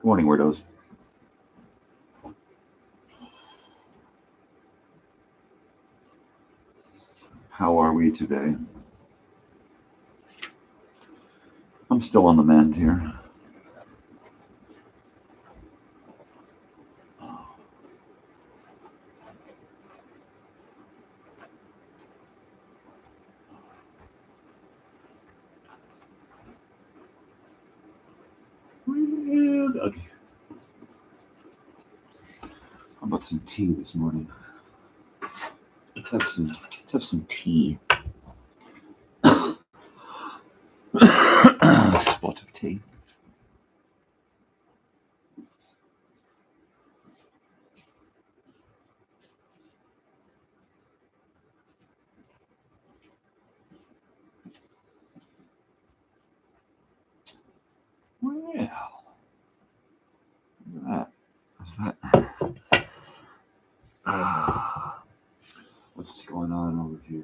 Good morning, weirdos. How are we today? I'm still on the mend here. Okay. How about some tea this morning? Let's have some tea. Spot of tea. Well, look at that. What's that? What's going on over here?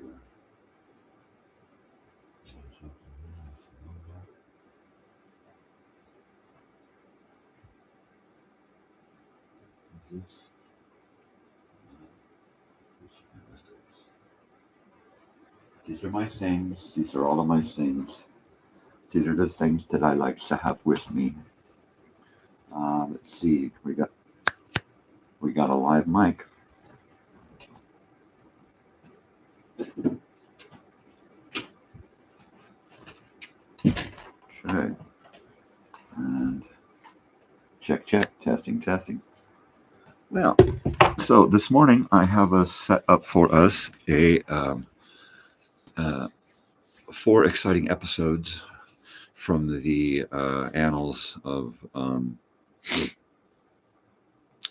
These are my things. These are all of my things. These are the things that I like to have with me. Let's see. We got a live mic. Okay. And check, testing. Well, so this morning I have a set up for us a 4 exciting episodes from the annals of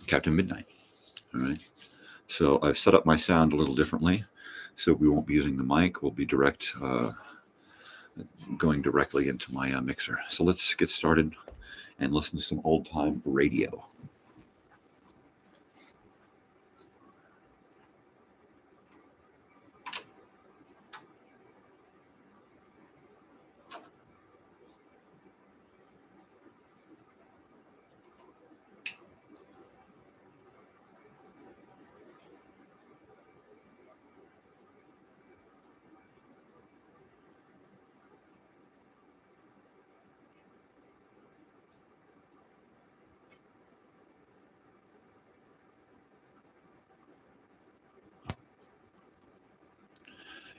Captain Midnight. All right. So I've set up my sound a little differently, so we won't be using the mic. We'll be going directly into my mixer. So let's get started and listen to some old time radio.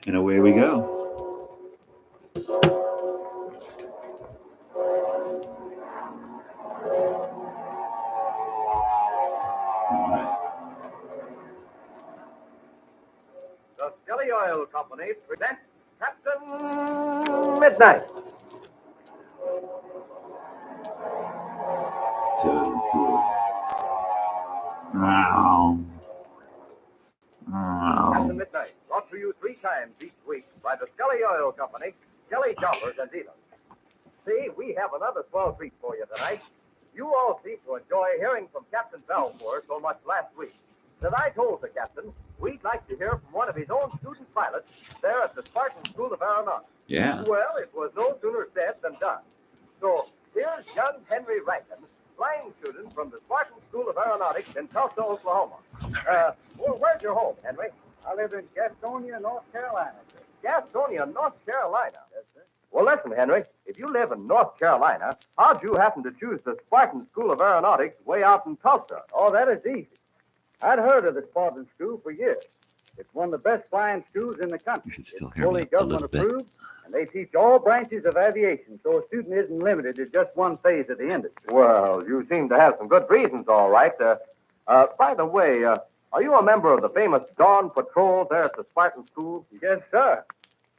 And away we go. The Skelly Oil Company presents Captain Midnight. Captain Midnight, brought to you 3 times each week by the Skelly Oil Company, Skelly shoppers and dealers. See, we have another swell treat for you tonight. You all seem to enjoy hearing from Captain Balfour so much last week that I told the captain we'd like to hear from one of his own student pilots there at the Spartan School of Aeronautics. Yeah. Well, it was no sooner said than done. So here's young Henry Rankin, flying student from the Spartan School of Aeronautics in Tulsa, Oklahoma. Where's your home, Henry? I live in Gastonia, North Carolina, sir. Gastonia, North Carolina. Yes, sir. Well, listen, Henry, if you live in North Carolina, how'd you happen to choose the Spartan School of Aeronautics way out in Tulsa? Oh, that is easy. I'd heard of the Spartan School for years. It's one of the best flying schools in the country. You should still It's hear me fully a government little bit. approved, and they teach all branches of aviation, so a student isn't limited to just one phase of the industry. Well, you seem to have some good reasons, all right. By the way, are you a member of the famous Dawn Patrol there at the Spartan School? Yes, sir.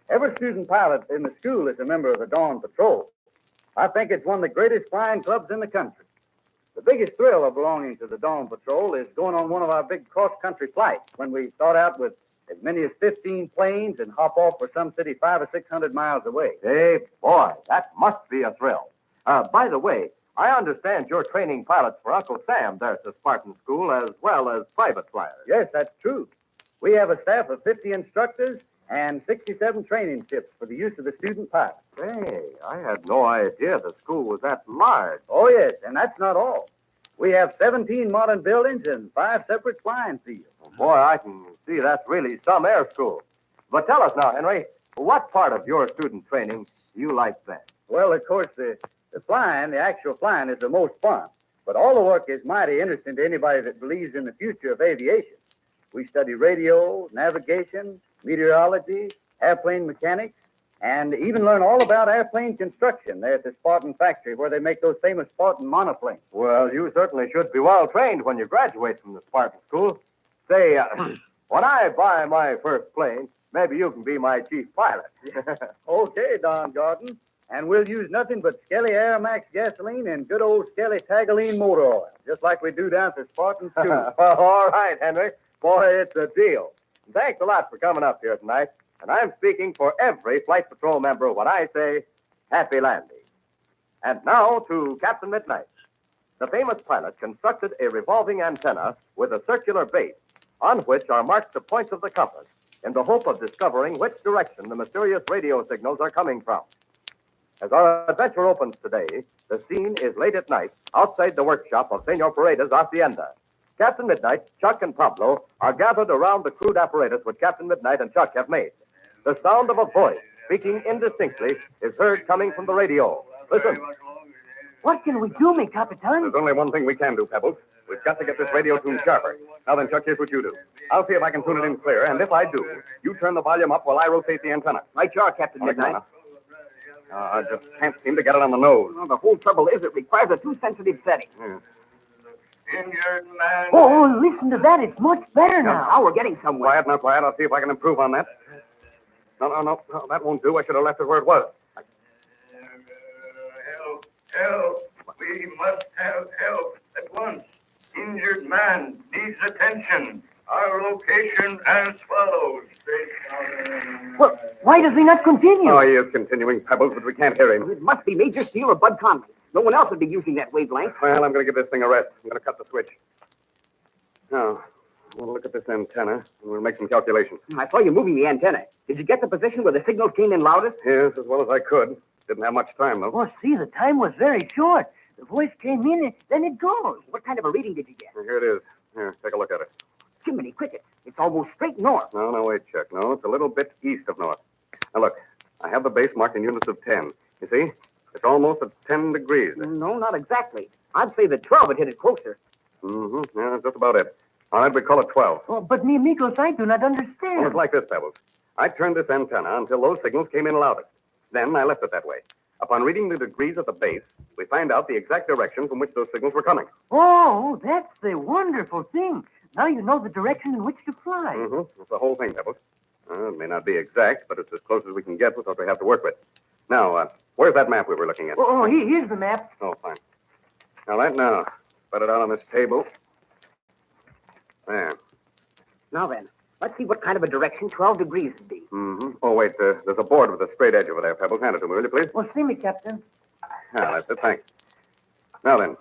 Every student pilot in the school is a member of the Dawn Patrol. I think it's one of the greatest flying clubs in the country. The biggest thrill of belonging to the Dawn Patrol is going on one of our big cross-country flights when we start out with as many as 15 planes and hop off for some city 500 or 600 miles away. Hey, boy, that must be a thrill. By the way, I understand you're training pilots for Uncle Sam there at the Spartan School as well as private flyers. Yes, that's true. We have a staff of 50 instructors and 67 training ships for the use of the student pilots. Hey, I had no idea the school was that large. Oh, yes, and that's not all. We have 17 modern buildings and 5 separate flying fields. Boy, I can see that's really some air school. But tell us now, Henry, what part of your student training do you like best? Well, of course, the flying, the actual flying, is the most fun. But all the work is mighty interesting to anybody that believes in the future of aviation. We study radio, navigation, meteorology, airplane mechanics, and even learn all about airplane construction there at the Spartan factory where they make those famous Spartan monoplanes. Well, you certainly should be well trained when you graduate from the Spartan school. Say, when I buy my first plane, maybe you can be my chief pilot. Okay, Don Gordon. And we'll use nothing but Skelly Air Max gasoline and good old Skelly Tagaline motor oil, just like we do down at the Spartan school. All right, Henry. Boy, it's a deal. Thanks a lot for coming up here tonight. And I'm speaking for every Flight Patrol member when I say happy landing. And now to Captain Midnight. The famous pilot constructed a revolving antenna with a circular base on which are marked the points of the compass in the hope of discovering which direction the mysterious radio signals are coming from. As our adventure opens today, the scene is late at night outside the workshop of Senor Paredes' hacienda. Captain Midnight, Chuck, and Pablo are gathered around the crude apparatus which Captain Midnight and Chuck have made. The sound of a voice speaking indistinctly is heard coming from the radio. Listen. What can we do, mi Capitan? There's only one thing we can do, Pebbles. We've got to get this radio tuned sharper. Now then, Chuck, here's what you do. I'll see if I can tune it in clear, and if I do, you turn the volume up while I rotate the antenna. Right, you are, Captain All right, Midnight. I just can't seem to get it on the nose. Well, the whole trouble is it requires a too sensitive setting. Yeah. Oh, listen to that. It's much better now. Now we're getting somewhere. Quiet, now, quiet. I'll see if I can improve on that. No, that won't do. I should have left it where it was. Help! We must have help at once. Injured man needs attention. Our location as follows. Well, why does he not continue? Oh, he is continuing, Pebbles, but we can't hear him. It must be Major Steele or Bud Conley. No one else would be using that wavelength. Well, I'm going to give this thing a rest. I'm going to cut the switch. Now, we'll look at this antenna, and we'll make some calculations. I saw you moving the antenna. Did you get the position where the signals came in loudest? Yes, as well as I could. Didn't have much time, though. Oh, see, the time was very short. The voice came in, and then it goes. What kind of a reading did you get? Here it is. Here, take a look at it. Jiminy crickets. It's almost straight north. No, wait, Chuck. No, it's a little bit east of north. Now, look, I have the base marked in units of 10. You see? It's almost at 10 degrees. No, not exactly. I'd say that 12 would hit it closer. Mm-hmm. Yeah, that's just about it. All right, we call it 12. Oh, but mi amigos, I do not understand. Well, it's like this, Pebbles. I turned this antenna until those signals came in loudest. Then I left it that way. Upon reading the degrees at the base, we find out the exact direction from which those signals were coming. Oh, that's the wonderful thing. Now you know the direction in which to fly. Mm-hmm. That's the whole thing, Pebbles. It may not be exact, but it's as close as we can get with what we have to work with. Now, where's that map we were looking at? Oh, here's the map. Oh, fine. Now, right now, spread it out on this table. There. Now then, let's see what kind of a direction 12 degrees would be. Mm-hmm. Oh, wait, there's a board with a straight edge over there, Pebbles. Hand it to me, will you, please? Well, see me, Captain. Ah, that's it, thanks. Now then,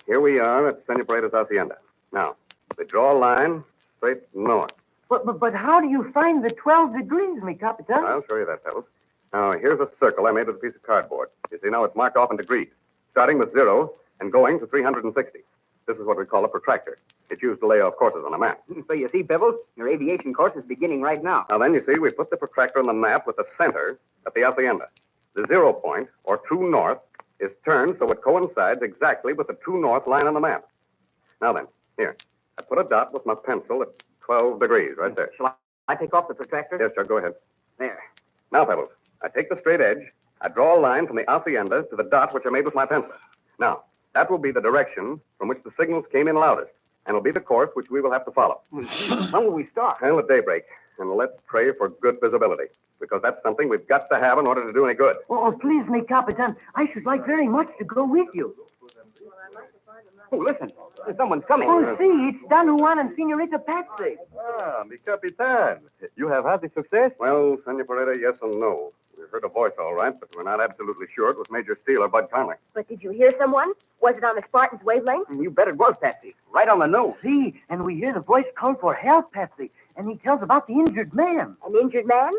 here we are at Senor Paredes' hacienda. Now, we draw a line straight north. But how do you find the 12 degrees, mi Capitan? I'll show you that, Pebbles. Now, here's a circle I made with a piece of cardboard. You see, now it's marked off in degrees, starting with 0 and going to 360. This is what we call a protractor. It's used to lay off courses on a map. So you see, Pebbles, your aviation course is beginning right now. Now then, you see, we put the protractor on the map with the center at the hacienda. The 0 point, or true north, is turned so it coincides exactly with the true north line on the map. Now then, here, I put a dot with my pencil at 12 degrees right there. Shall I take off the protractor? Yes, Chuck, go ahead. There. Now, Pebbles, I take the straight edge, I draw a line from the hacienda to the dot which I made with my pencil. Now, that will be the direction from which the signals came in loudest, and will be the course which we will have to follow. When will we start? Well, at daybreak, and let's pray for good visibility, because that's something we've got to have in order to do any good. Oh, please, mi Capitan, I should like very much to go with you. Oh, listen, someone's coming. Oh, see, it's Don Juan and Senorita Patsy. Ah, mi Capitan. You have had the success? Well, Senor Paredes, yes and no. We heard a voice all right, but we're not absolutely sure it was Major Steele or Bud Conley. But did you hear someone? Was it on the Spartan's wavelength? You bet it was, Patsy. Right on the nose. See, and we hear the voice call for help, Patsy, and he tells about the injured man. An injured man?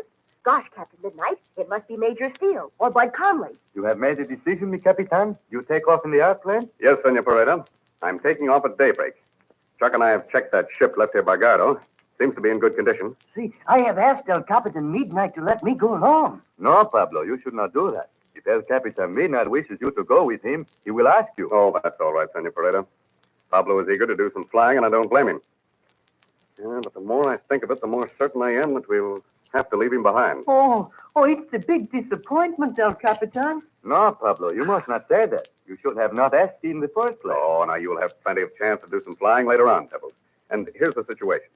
Gosh, Captain Midnight, it must be Major Steele or Bud Conley. You have made a decision, mi Capitan? You take off in the airplane? Yes, Senor Paredes. I'm taking off at daybreak. Chuck and I have checked that ship left here by Gardo. Seems to be in good condition. See, I have asked El Capitan Midnight to let me go along. No, Pablo, you should not do that. If El Capitan Midnight wishes you to go with him, he will ask you. Oh, that's all right, Senor Paredes. Pablo is eager to do some flying, and I don't blame him. Yeah, but the more I think of it, the more certain I am that we'll have to leave him behind. Oh, it's a big disappointment, El Capitan. No, Pablo, you must not say that. You should have not asked him in the first place. Oh, now you'll have plenty of chance to do some flying later on, Pebbles. And here's the situation.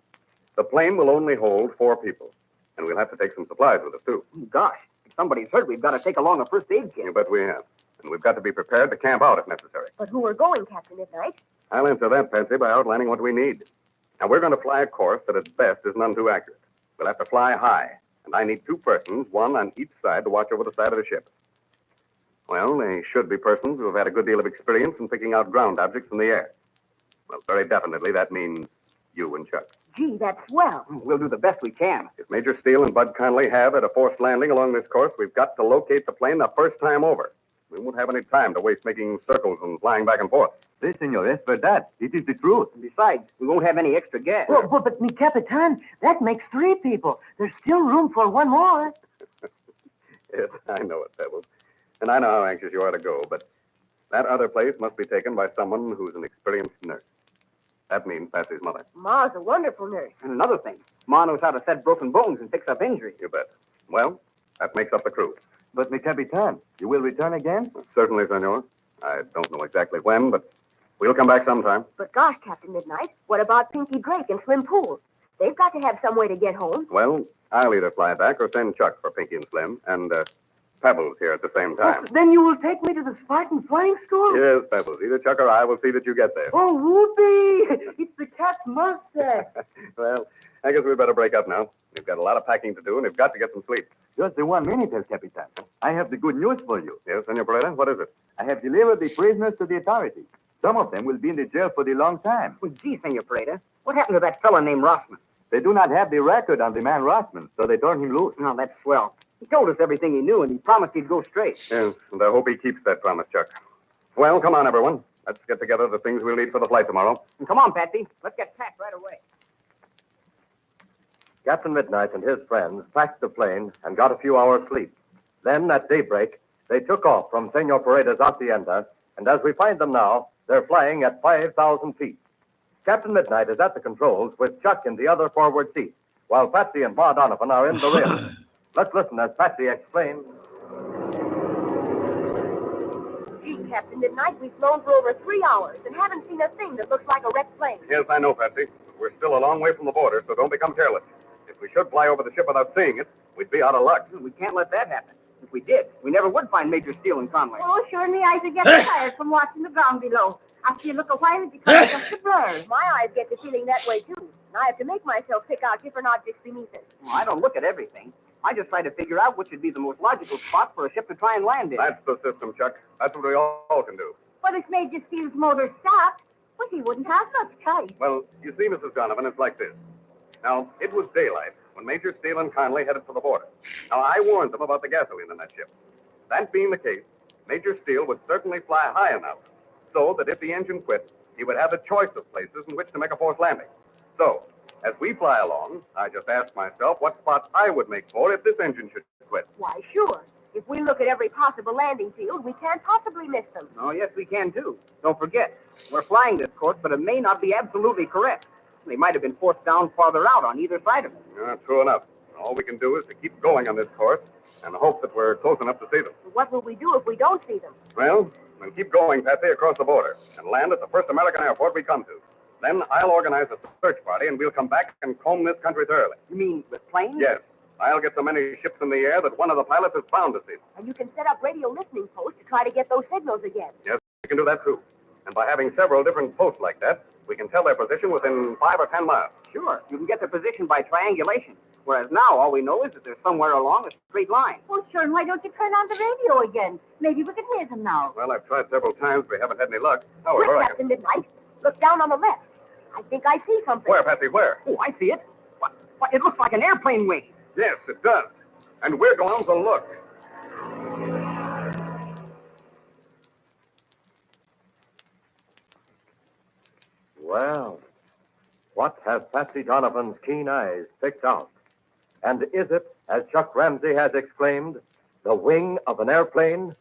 The plane will only hold 4 people, and we'll have to take some supplies with us, too. Gosh, if somebody's hurt, we've got to take along a first aid kit. You bet we have. And we've got to be prepared to camp out if necessary. But who are going, Captain Midnight? I'll answer that, Patsy, by outlining what we need. Now, we're going to fly a course that at best is none too accurate. We'll have to fly high, and I need 2 persons, one on each side, to watch over the side of the ship. Well, they should be persons who have had a good deal of experience in picking out ground objects in the air. Well, very definitely, that means you and Chuck. Gee, that's swell. We'll do the best we can. If Major Steele and Bud Conley have at a forced landing along this course, we've got to locate the plane the first time over. We won't have any time to waste making circles and flying back and forth. Si, senor, es verdad. It is the truth. Besides, we won't have any extra gas. But mi Capitan, that makes 3 people. There's still room for 1 more. Yes, I know it, Pebbles. And I know how anxious you are to go, but that other place must be taken by someone who's an experienced nurse. That means Patsy's mother. Ma's a wonderful nurse. And another thing, Ma knows how to set broken bones and fix up injuries. You bet. Well, that makes up the crew. But, mi Capitan, you will return again? Certainly, senor. I don't know exactly when, but we'll come back sometime. But gosh, Captain Midnight, what about Pinky Drake and Slim Pool? They've got to have some way to get home. Well, I'll either fly back or send Chuck for Pinky and Slim, and Pebbles here at the same time. Then you will take me to the Spartan Flying School? Yes, Pebbles. Either Chuck or I will see that you get there. Oh, whoopee! It's the cat's mustache. Well, I guess we better break up now. We've got a lot of packing to do, and we've got to get some sleep. Just 1 minute, El Capitan. I have the good news for you. Yes, Senor Paredes, what is it? I have delivered the prisoners to the authorities. Some of them will be in the jail for the long time. Well, gee, Senor Paredes, what happened to that fella named Rossman? They do not have the record on the man Rossman, so they turned him loose. No, that's swell. He told us everything he knew, and he promised he'd go straight. Yes, and I hope he keeps that promise, Chuck. Well, come on, everyone. Let's get together the things we'll need for the flight tomorrow. And come on, Patsy. Let's get packed right away. Captain Midnight and his friends packed the plane and got a few hours' sleep. Then, at daybreak, they took off from Senor Paredes' hacienda, and as we find them now, they're flying at 5,000 feet. Captain Midnight is at the controls with Chuck in the other forward seat, while Patsy and Ma Donovan are in the rear. Let's listen as Patsy explains. Gee, Captain Midnight, we've flown for over 3 hours and haven't seen a thing that looks like a wrecked plane. Yes, I know, Patsy. We're still a long way from the border, so don't become careless. If we should fly over the ship without seeing it, we'd be out of luck. We can't let that happen. If we did, we never would find Major Steele and Conway. Oh, sure, me eyes are getting tired from watching the ground below. After you look a while, it becomes just a blur. My eyes get to feeling that way, too. And I have to make myself pick out different objects beneath it. Well, I don't look at everything. I just try to figure out which would be the most logical spot for a ship to try and land in. That's the system, Chuck. That's what we all can do. But if Major Steele's motor stopped, well, he wouldn't have much choice. Well, you see, Mrs. Donovan, it's like this. Now, it was daylight when Major Steele and Conley headed for the border. Now, I warned them about the gasoline in that ship. That being the case, Major Steele would certainly fly high enough so that if the engine quit, he would have a choice of places in which to make a forced landing. So, as we fly along, I just asked myself what spot I would make for if this engine should quit. Why, sure. If we look at every possible landing field, we can't possibly miss them. Oh, yes, we can, too. Don't forget, we're flying this course, but it may not be absolutely correct. They might have been forced down farther out on either side of it. Yeah, true enough. All we can do is to keep going on this course and hope that we're close enough to see them. What will we do if we don't see them? Well, we'll keep going, Patsy, across the border and land at the first American airport we come to. Then I'll organize a search party, and we'll come back and comb this country thoroughly. You mean with planes? Yes. I'll get so many ships in the air that one of the pilots is bound to see them. And you can set up radio listening posts to try to get those signals again. Yes, we can do that, too. And by having several different posts like that, we can tell their position within 5 or 10 miles. Sure. You can get their position by triangulation. Whereas now, all we know is that they're somewhere along a straight line. Well, sure, and why don't you turn on the radio again? Maybe we can hear them now. Well, I've tried several times. We haven't had any luck. Quick, However, Captain Midnight. Look down on the left. I think I see something. Where, Patsy, where? Oh, I see it. What? It looks like an airplane wing. Yes, it does. and we're going to look. Well, what have Patsy Donovan's keen eyes picked out? And is it, as Chuck Ramsey has exclaimed, the wing of an airplane?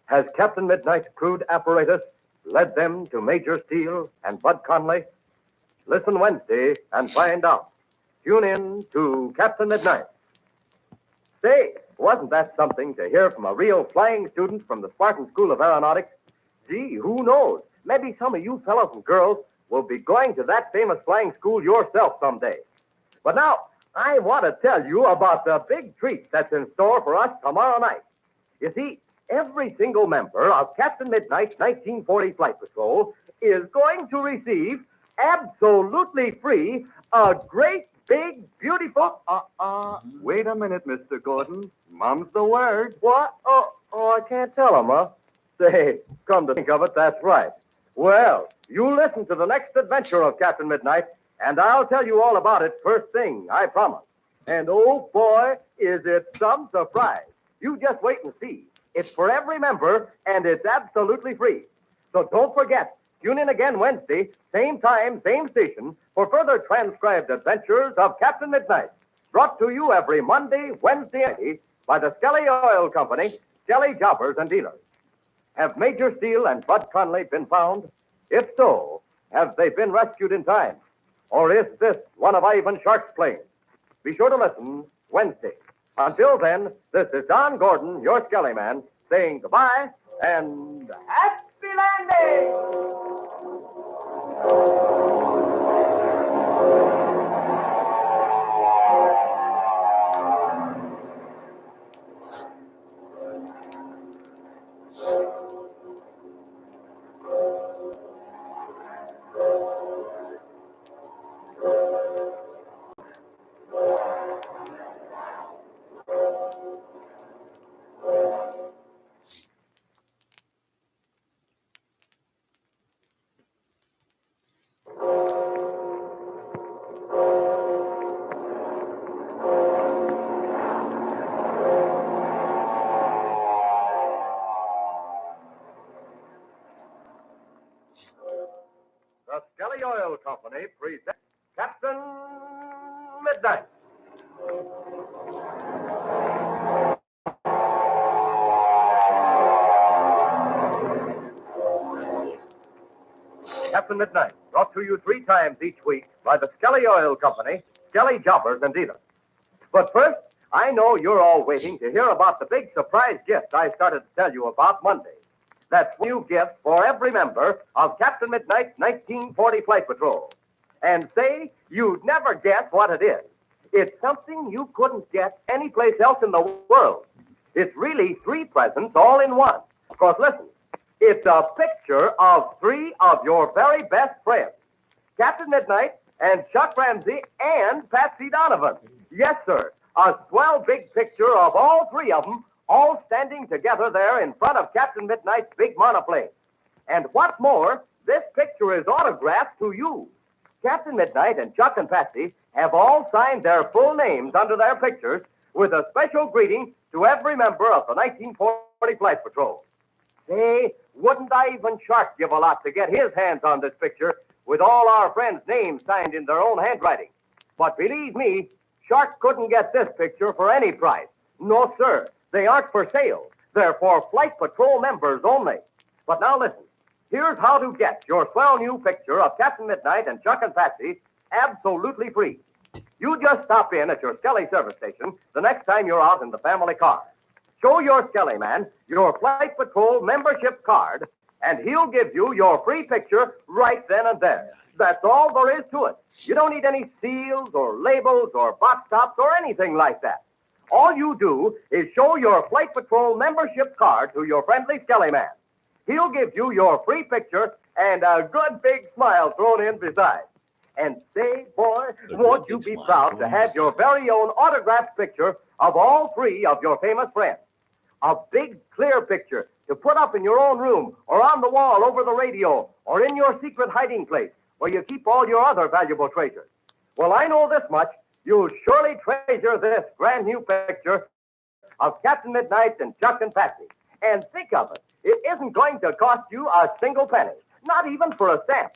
Has Captain Midnight's crude apparatus led them to Major Steele and Bud Conley? Listen Wednesday and find out. Tune in to Captain Midnight. Say, wasn't that something to hear from a real flying student from the Spartan School of Aeronautics? Gee, who knows? Maybe some of you fellows and girls will be going to that famous flying school yourself someday. But now, I want to tell you about the big treat that's in store for us tomorrow night. You see, every single member of Captain Midnight's 1940 Flight Patrol is going to receive, absolutely free, a great, big, beautiful... Wait a minute, Mr. Gordon. Mum's the word. What? Oh, I can't tell him, huh? Say, come to think of it, that's right. Well, you listen to the next adventure of Captain Midnight, and I'll tell you all about it first thing, I promise. And oh boy, is it some surprise. You just wait and see. It's for every member, and it's absolutely free. So don't forget, tune in again Wednesday, same time, same station, for further transcribed adventures of Captain Midnight. Brought to you every Monday, Wednesday, and Friday by the Skelly Oil Company, Skelly Jobbers and Dealers. Have Major Steele and Bud Conley been found? If so, have they been rescued in time? Or is this one of Ivan Shark's planes? Be sure to listen Wednesday. Until then, this is Don Gordon, your Skelly Man, saying goodbye and happy landing! The Skelly Oil Company presents Captain Midnight. Captain Midnight, brought to you 3 times each week by the Skelly Oil Company, Skelly Jobbers and Dealers. But first, I know you're all waiting to hear about the big surprise gift I started to tell you about Monday. That's a new gift for every member of Captain Midnight's 1940 Flight Patrol. And say, you'd never guess what it is. It's something you couldn't get anyplace else in the world. It's really 3 presents all in one. Because listen, it's a picture of 3 of your very best friends. Captain Midnight and Chuck Ramsey and Patsy Donovan. Yes, sir. A swell big picture of all 3 of them, all standing together there in front of Captain Midnight's big monoplane. And what's more, this picture is autographed to you. Captain Midnight and Chuck and Patsy have all signed their full names under their pictures with a special greeting to every member of the 1940 Flight Patrol. Say, wouldn't Ivan Shark give a lot to get his hands on this picture with all our friends' names signed in their own handwriting? But believe me, Shark couldn't get this picture for any price. No, sir. They aren't for sale. They're for Flight Patrol members only. But now listen. Here's how to get your swell new picture of Captain Midnight and Chuck and Patsy absolutely free. You just stop in at your Skelly service station the next time you're out in the family car. Show your Skelly man your Flight Patrol membership card, and he'll give you your free picture right then and there. That's all there is to it. You don't need any seals or labels or box tops or anything like that. All you do is show your Flight Patrol membership card to your friendly Skelly man. He'll give you your free picture and a good big smile thrown in besides. And say, boy, won't you be proud to have your very own autographed picture of all 3 of your famous friends. A big, clear picture to put up in your own room or on the wall over the radio or in your secret hiding place where you keep all your other valuable treasures. Well, I know this much. You'll surely treasure this brand new picture of Captain Midnight and Chuck and Patsy. And think of it. It isn't going to cost you a single penny, not even for a stamp.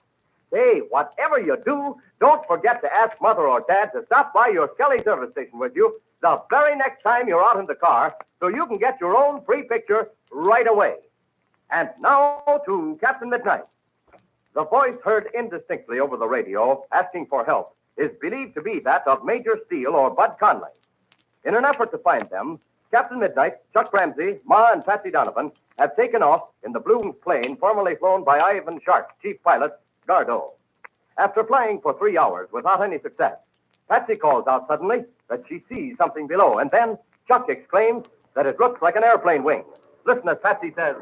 Hey, whatever you do, don't forget to ask Mother or Dad to stop by your Skelly service station with you the very next time you're out in the car so you can get your own free picture right away. And now to Captain Midnight. The voice heard indistinctly over the radio asking for help is believed to be that of Major Steele or Bud Conley. In an effort to find them, Captain Midnight, Chuck Ramsey, Ma, and Patsy Donovan have taken off in the blue plane formerly flown by Ivan Sharp, chief pilot, Gardo. After flying for 3 hours without any success, Patsy calls out suddenly that she sees something below, and then Chuck exclaims that it looks like an airplane wing. Listen as Patsy says,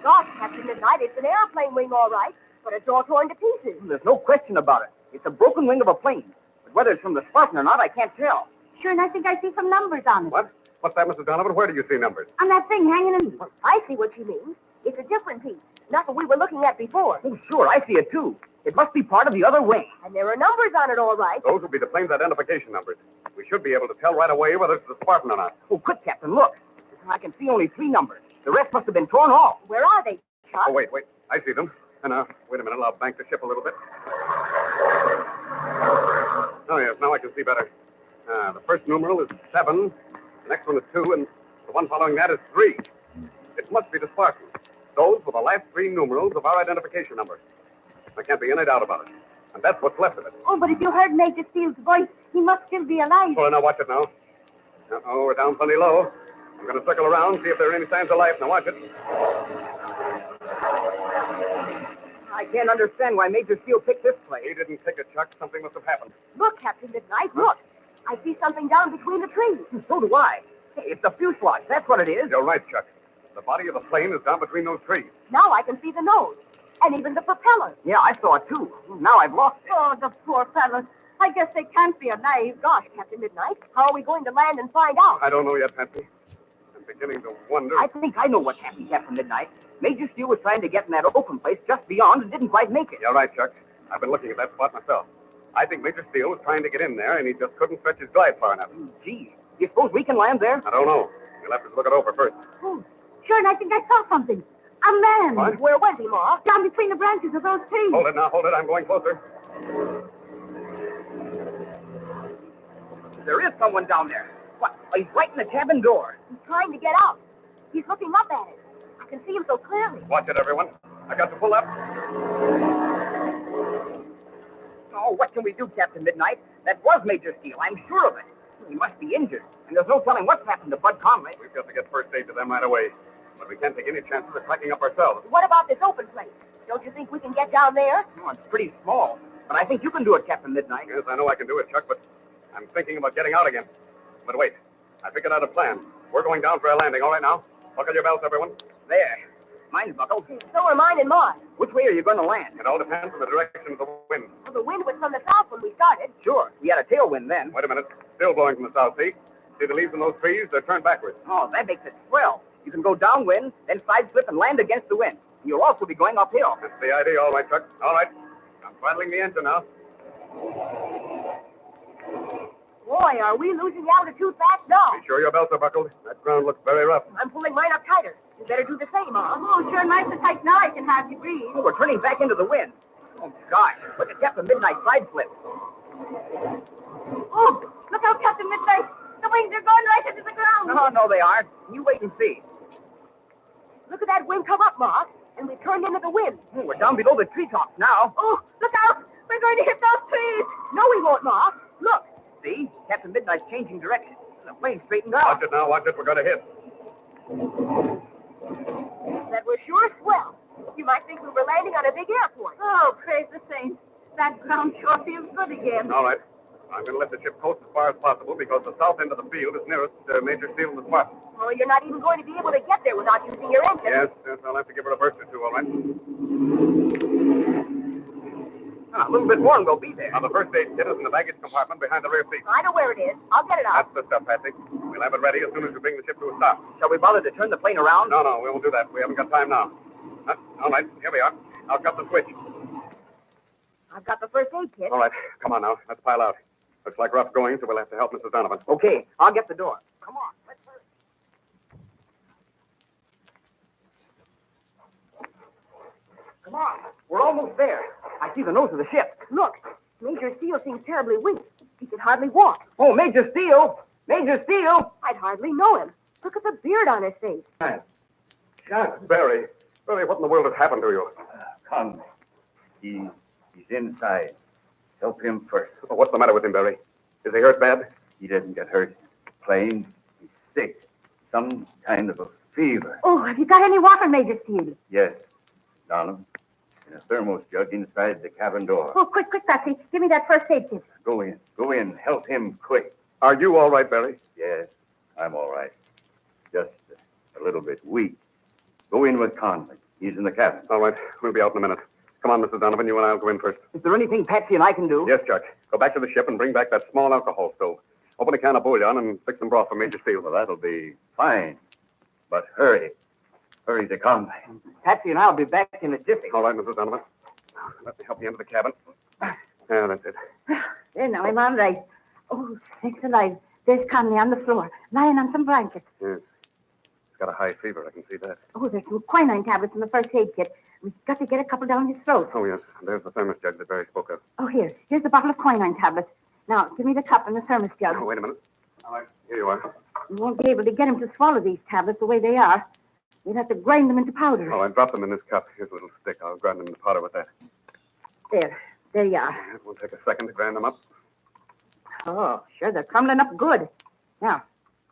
Gosh, Captain Midnight, it's an airplane wing, all right, but it's all torn to pieces. There's no question about it. It's a broken wing of a plane. But whether it's from the Spartan or not, I can't tell. Sure, and I think I see some numbers on it. What? What's that, Mrs. Donovan? Where do you see numbers? On that thing hanging in. I see what you mean. It's a different piece, not what we were looking at before. Oh, sure, I see it too. It must be part of the other wing. And there are numbers on it, all right. Those will be the plane's identification numbers. We should be able to tell right away whether it's the Spartan or not. Oh, quick, Captain, look. I can see only 3 numbers. The rest must have been torn off. Where are they, Chuck? Oh, wait. I see them. And wait a minute. I'll bank the ship a little bit. Oh, yes, now I can see better. The first numeral is 7. The next one is 2, and the one following that is 3. It must be the Spartan. Those were the last 3 numerals of our identification number. There can't be any doubt about it. And that's what's left of it. Oh, but if you heard Major Steele's voice, he must still be alive. Well, now watch it now. Uh-oh, we're down plenty low. I'm going to circle around, see if there are any signs of life. Now watch it. I can't understand why Major Steele picked this place. He didn't pick it, Chuck. Something must have happened. Look, Captain Midnight, look. I see something down between the trees. So do I. Hey, it's the fuselage. That's what it is. You're right, Chuck. The body of the plane is down between those trees. Now I can see the nose, and even the propeller. Yeah, I saw it too. Now I've lost it. Oh, the poor fellows. I guess they can't be alive. Gosh, Captain Midnight, how are we going to land and find out? I don't know yet, Patsy. I'm beginning to wonder. I think I know what happened, Captain Midnight. Major Steele was trying to get in that open place just beyond and didn't quite make it. You're right, Chuck. I've been looking at that spot myself. I think Major Steele was trying to get in there, and he just couldn't stretch his glide far enough. Gee, you suppose we can land there? I don't know. You'll have to look it over first. Oh, sure, and I think I saw something. A man. What? Where was he, Ma? Down between the branches of those trees. Hold it now, hold it. I'm going closer. There is someone down there. What? He's right in the cabin door. He's trying to get out. He's looking up at it. I can see him so clearly. Watch it, everyone. I got to pull up. Oh, what can we do, Captain Midnight? That was Major Steele, I'm sure of it. He must be injured, and there's no telling what's happened to Bud Conley. We've got to get first aid to them right away. But we can't take any chances of tracking up ourselves. What about this open place? Don't you think we can get down there? Oh, it's pretty small, but I think you can do it, Captain Midnight. Yes, I know I can do it, Chuck, but I'm thinking about getting out again. But wait, I figured out a plan. We're going down for a landing, all right now? Buckle your belts, everyone. There. Mine's buckled. So are mine and mine. Which way are you going to land? It all depends on the direction of the wind. Well, the wind was from the south when we started. Sure, we had a tailwind then. Wait a minute. Still blowing from the south, see? See the leaves in those trees? They're turned backwards. Oh, that makes it swell. You can go downwind, then side slip and land against the wind. You'll also be going uphill. That's the idea, all right, Chuck. All right. I'm throttling the engine now. Boy, are we losing altitude fast now. Be sure your belts are buckled. That ground looks very rough. I'm pulling mine up tighter. You better do the same, Ma. Oh, sure, nice and tight now. I can hardly breathe. Oh, we're turning back into the wind. Oh, gosh. Look at Captain Midnight side slip. Oh, look out, Captain Midnight. The wings are going right into the ground. No, they aren't. You wait and see. Look at that wind come up, Ma. And we turned into the wind. Oh, we're down below the treetops now. Oh, look out. We're going to hit those trees. No, we won't, Ma. Look. See? Captain Midnight's changing direction. The plane's straightened out. Watch it now, watch it. We're going to hit. That was sure swell. You might think we were landing on a big airport. Oh, praise the saints. That ground sure feels good again. All right. I'm going to let the ship coast as far as possible because the south end of the field is nearest Major Steele and the Spartan. Oh, you're not even going to be able to get there without using your engine. Yes, I'll have to give her a burst or two, all right? A little bit more and we'll be there. Now, the first aid kit is in the baggage compartment behind the rear seat. I know where it is. I'll get it out. That's the stuff, Patsy. We'll have it ready as soon as we bring the ship to a stop. Shall we bother to turn the plane around? No, we won't do that. We haven't got time now. All right, here we are. I'll cut the switch. I've got the first aid kit. All right, come on now. Let's pile out. Looks like rough going, so we'll have to help Mrs. Donovan. Okay, I'll get the door. Come on, let's hurry. Come on, we're almost there. I see the nose of the ship. Look, Major Steele seems terribly weak. He can hardly walk. Oh, Major Steele! Major Steele! I'd hardly know him. Look at the beard on his face. Barry, what in the world has happened to you? Conley. He's inside. Help him first. Oh, what's the matter with him, Barry? Is he hurt bad? He doesn't get hurt. Plain. He's sick. Some kind of a fever. Oh, have you got any water, Major Steele? Yes. Donovan. In a thermos jug inside the cabin door. Oh, quick, Patsy. Give me that first aid kit. Go in. Help him quick. Are you all right, Barry? Yes, I'm all right. Just a little bit weak. Go in with Conley. He's in the cabin. All right, we'll be out in a minute. Come on, Mrs. Donovan, you and I'll go in first. Is there anything Patsy and I can do? Yes, Chuck. Go back to the ship and bring back that small alcohol stove. Open a can of bouillon and fix some broth for Major Steele. Well, that'll be fine. But hurry. Hurry to Conley. Patsy and I'll be back in a jiffy. All right, Mrs. Donovan. Let me help you into the cabin. Yeah, that's it. There, now I'm all right. Oh, sakes alive. There's Conley on the floor, lying on some blankets. Yes. He's got a high fever, I can see that. Oh, there's some quinine tablets in the first aid kit. We've got to get a couple down his throat. Oh, yes. There's the thermos jug that Barry spoke of. Oh, here's the bottle of quinine tablets. Now, give me the cup and the thermos jug. Oh, wait a minute. All right, here you are. You won't be able to get him to swallow these tablets the way they are. You'd have to grind them into powder. Oh, I dropped them in this cup. Here's a little stick. I'll grind them into powder with that. There you are. It won't take a second to grind them up. Oh, sure, they're crumbling up good. Now,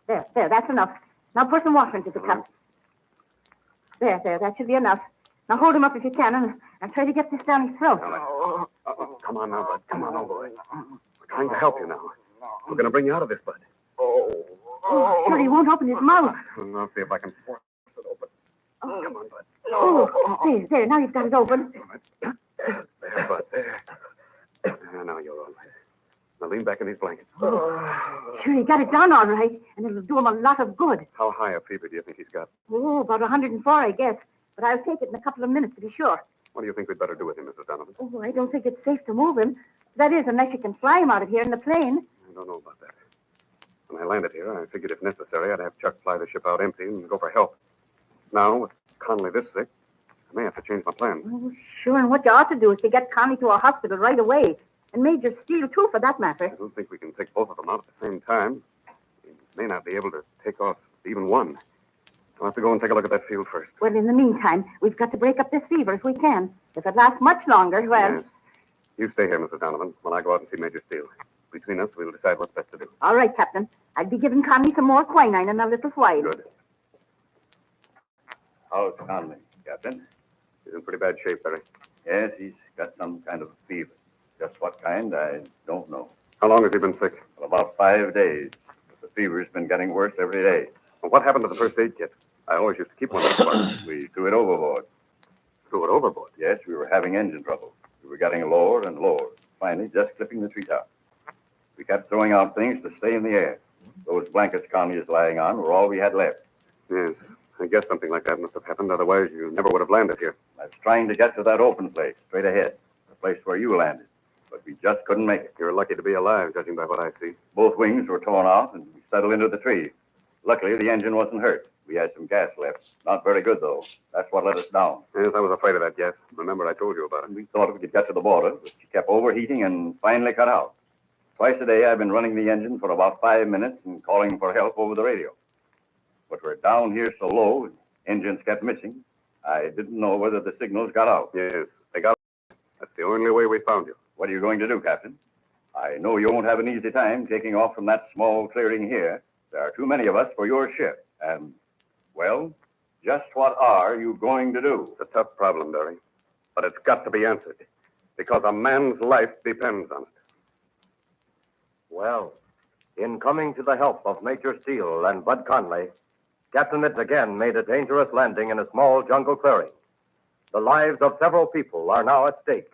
there, that's enough. Now pour some water into the cup. There, that should be enough. Now hold him up if you can, and try to get this down his throat. Come on now, Bud. Come on, old boy. We're trying to help you now. We're going to bring you out of this, Bud. Oh, sure, he won't open his mouth. I'll see if I can force it open. Come on, Bud. Oh, there, now you've got it open. There, Bud, there. Now you're all right. Now lean back in these blankets. Sure, he got it down all right, and it'll do him a lot of good. How high a fever do you think he's got? Oh, about 104, I guess. But I'll take it in a couple of minutes to be sure. What do you think we'd better do with him, Mrs. Donovan? Oh, I don't think it's safe to move him. That is, unless you can fly him out of here in the plane. I don't know about that. When I landed here, I figured if necessary, I'd have Chuck fly the ship out empty and go for help. Now, with Conley this sick, I may have to change my plans. Oh, sure, and what you ought to do is to get Conley to a hospital right away. And Major Steele, too, for that matter. I don't think we can take both of them out at the same time. We may not be able to take off even one. I'll have to go and take a look at that field first. Well, in the meantime, we've got to break up this fever if we can. If it lasts much longer, well... Yes. You stay here, Mrs. Donovan, while I go out and see Major Steele. Between us, we'll decide what's best to do. All right, Captain. I'll be giving Conley some more quinine in a little while. Good. How's Conley, Captain? He's in pretty bad shape, Barry. Yes, he's got some kind of fever. Just what kind, I don't know. How long has he been sick? Well, about 5 days. But the fever's been getting worse every day. Well, what happened to the first aid kit? I always used to keep one of those. We threw it overboard. Threw it overboard? Yes, we were having engine trouble. We were getting lower and lower. Finally, just clipping the treetop. We kept throwing out things to stay in the air. Those blankets Conley is lying on were all we had left. Yes, I guess something like that must have happened. Otherwise, you never would have landed here. I was trying to get to that open place, straight ahead. The place where you landed. But we just couldn't make it. You're lucky to be alive, judging by what I see. Both wings were torn off, and we settled into the tree. Luckily, the engine wasn't hurt. We had some gas left. Not very good, though. That's what let us down. Yes, I was afraid of that gas. Remember, I told you about it. We thought we could get to the border, but she kept overheating and finally cut out. Twice a day, I've been running the engine for about 5 minutes and calling for help over the radio. But we're down here so low, engines kept missing. I didn't know whether the signals got out. Yes, they got out. That's the only way we found you. What are you going to do, Captain? I know you won't have an easy time taking off from that small clearing here. There are too many of us for your ship. And, well, just what are you going to do? It's a tough problem, Barry. But it's got to be answered. Because a man's life depends on it. Well, in coming to the help of Major Steele and Bud Conley, Captain Mitz again made a dangerous landing in a small jungle clearing. The lives of several people are now at stake.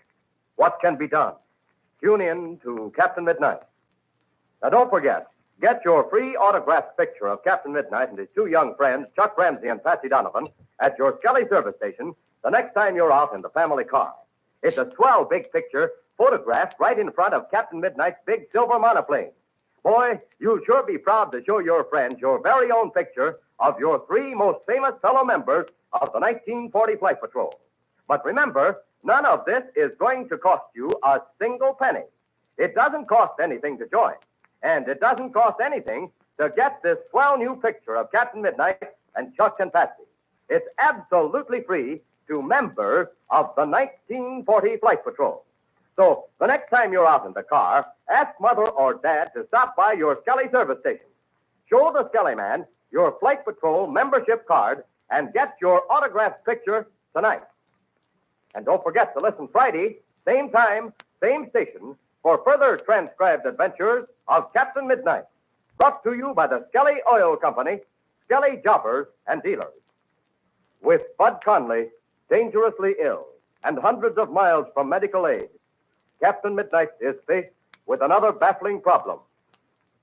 What can be done? Tune in to Captain Midnight. Now, don't forget, get your free autographed picture of Captain Midnight and his two young friends, Chuck Ramsey and Patsy Donovan, at your Skelly service station the next time you're out in the family car. It's a swell big picture photographed right in front of Captain Midnight's big silver monoplane. Boy, you'll sure be proud to show your friends your very own picture of your three most famous fellow members of the 1940 Flight Patrol. But remember, none of this is going to cost you a single penny. It doesn't cost anything to join, and it doesn't cost anything to get this swell new picture of Captain Midnight and Chuck and Patsy. It's absolutely free to members of the 1940 Flight Patrol. So the next time you're out in the car, ask Mother or Dad to stop by your Skelly service station. Show the Skelly man your Flight Patrol membership card and get your autographed picture tonight. And don't forget to listen Friday, same time, same station, for further transcribed adventures of Captain Midnight. Brought to you by the Skelly Oil Company, Skelly Jobbers and Dealers. With Bud Conley dangerously ill and hundreds of miles from medical aid, Captain Midnight is faced with another baffling problem.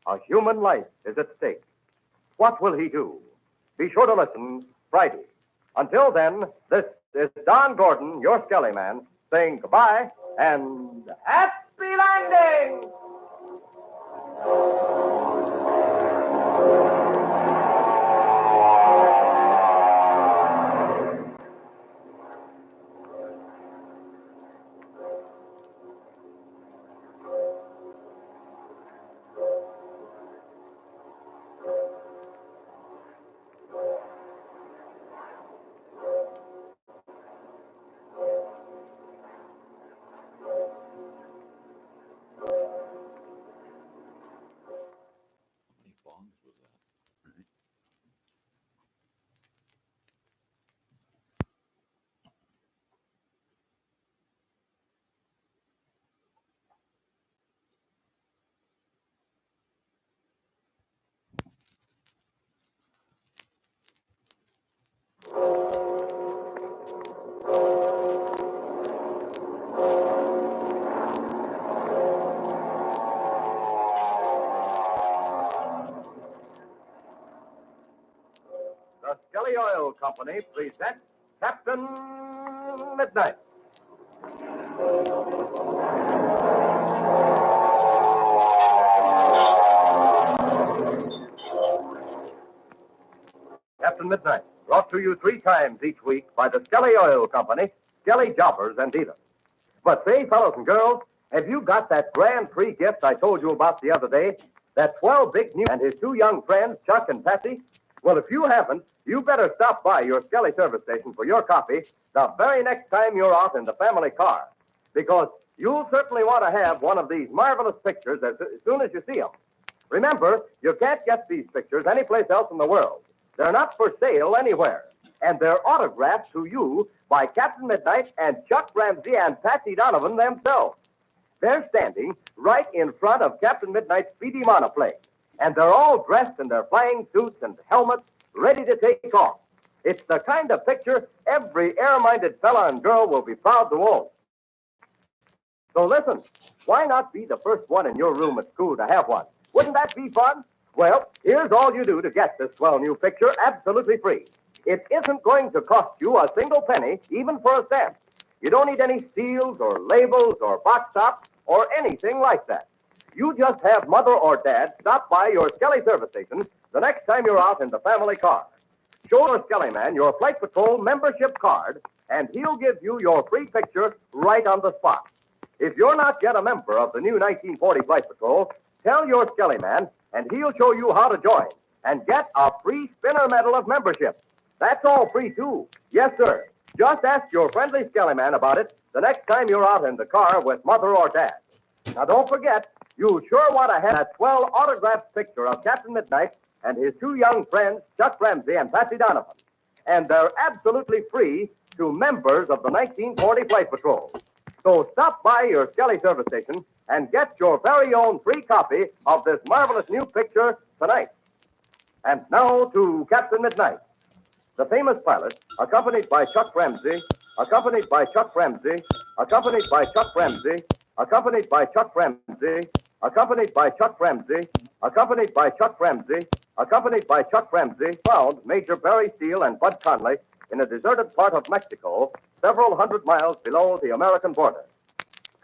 A human life is at stake. What will he do? Be sure to listen Friday. Until then, this is Don Gordon, your Skelly man, saying goodbye and happy landing! The Skelly Oil Company presents Captain Midnight. Captain Midnight, brought to you 3 times each week by the Skelly Oil Company, Skelly Jobbers and Dealers. But say, fellows and girls, have you got that Grand Prix gift I told you about the other day? That swell big new and his 2 young friends, Chuck and Patsy? Well, if you haven't, you better stop by your Skelly service station for your copy the very next time you're out in the family car. Because you'll certainly want to have one of these marvelous pictures as soon as you see them. Remember, you can't get these pictures anyplace else in the world. They're not for sale anywhere. And they're autographed to you by Captain Midnight and Chuck Ramsey and Patsy Donovan themselves. They're standing right in front of Captain Midnight's speedy monoplane. And they're all dressed in their flying suits and helmets, ready to take off. It's the kind of picture every air-minded fella and girl will be proud to own. So listen, why not be the first one in your room at school to have one? Wouldn't that be fun? Well, here's all you do to get this swell new picture absolutely free. It isn't going to cost you a single penny, even for a cent. You don't need any seals or labels or box tops or anything like that. You just have Mother or Dad stop by your Skelly service station the next time you're out in the family car. Show your Skelly man your Flight Patrol membership card, and he'll give you your free picture right on the spot. If you're not yet a member of the new 1940 Flight Patrol, tell your Skelly man, and he'll show you how to join and get a free spinner medal of membership. That's all free, too. Yes, sir. Just ask your friendly Skelly man about it the next time you're out in the car with Mother or Dad. Now, don't forget, you sure want to have that swell autographed picture of Captain Midnight and his 2 young friends, Chuck Ramsey and Patsy Donovan. And they're absolutely free to members of the 1940 Flight Patrol. So stop by your Skelly service station and get your very own free copy of this marvelous new picture tonight. And now to Captain Midnight. The famous pilot, accompanied by Chuck Ramsey, accompanied by Chuck Ramsey, accompanied by Chuck Ramsey, accompanied by Chuck Ramsey, accompanied by Chuck Ramsey, accompanied by Chuck Ramsey, accompanied by Chuck Ramsey, found Major Barry Steele and Bud Conley in a deserted part of Mexico, several hundred miles below the American border.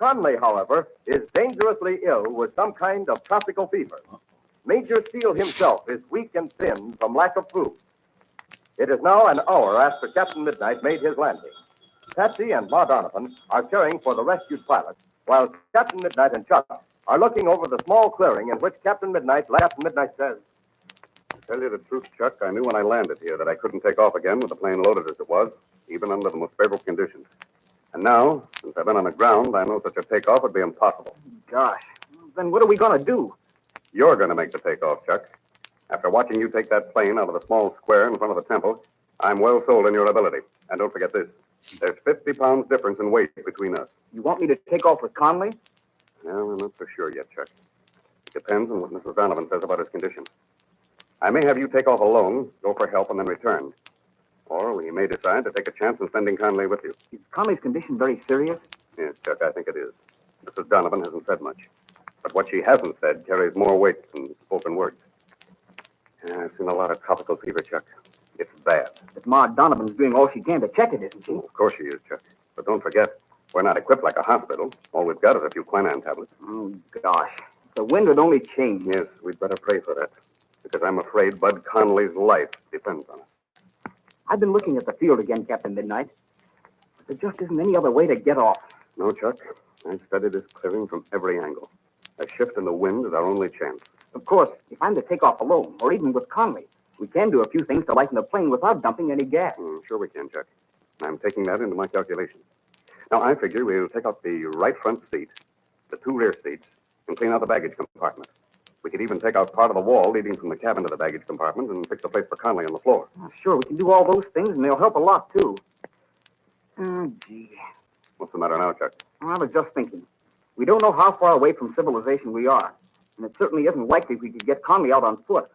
Conley, however, is dangerously ill with some kind of tropical fever. Major Steele himself is weak and thin from lack of food. It is now an hour after Captain Midnight made his landing. Patsy and Ma Donovan are caring for the rescued pilot, while Captain Midnight and Chuck are looking over the small clearing in which Captain Midnight says, To tell you the truth, Chuck, I knew when I landed here that I couldn't take off again with the plane loaded as it was, even under the most favorable conditions. And now, since I've been on the ground, I know such a takeoff would be impossible. Gosh, then what are we going to do? You're going to make the takeoff, Chuck. After watching you take that plane out of the small square in front of the temple, I'm well sold in your ability. And don't forget this. There's 50 pounds difference in weight between us. You want me to take off with Conley? Well, I'm not so sure yet, Chuck. It depends on what Mrs. Donovan says about his condition. I may have you take off alone, go for help, and then return. Or we may decide to take a chance in sending Conley with you. Is Conley's condition very serious? Yes, Chuck, I think it is. Mrs. Donovan hasn't said much. But what she hasn't said carries more weight than spoken words. Yeah, I've seen a lot of tropical fever, Chuck. It's bad. But Ma Donovan's doing all she can to check it, isn't she? Of course she is, Chuck. But don't forget, we're not equipped like a hospital. All we've got is a few quinine tablets. Oh, gosh. If the wind would only change. Yes, we'd better pray for that. Because I'm afraid Bud Connolly's life depends on it. I've been looking at the field again, Captain Midnight. But there just isn't any other way to get off. No, Chuck. I've studied this clearing from every angle. A shift in the wind is our only chance. Of course, if I'm to take off alone, or even with Conley, we can do a few things to lighten the plane without dumping any gas. Sure we can, Chuck. I'm taking that into my calculations. Now, I figure we'll take out the right front seat, the two rear seats, and clean out the baggage compartment. We could even take out part of the wall leading from the cabin to the baggage compartment and fix a place for Conley on the floor. Sure, we can do all those things, and they'll help a lot, too. Oh, gee. What's the matter now, Chuck? I was just thinking. We don't know how far away from civilization we are, and it certainly isn't likely we could get Conley out on foot.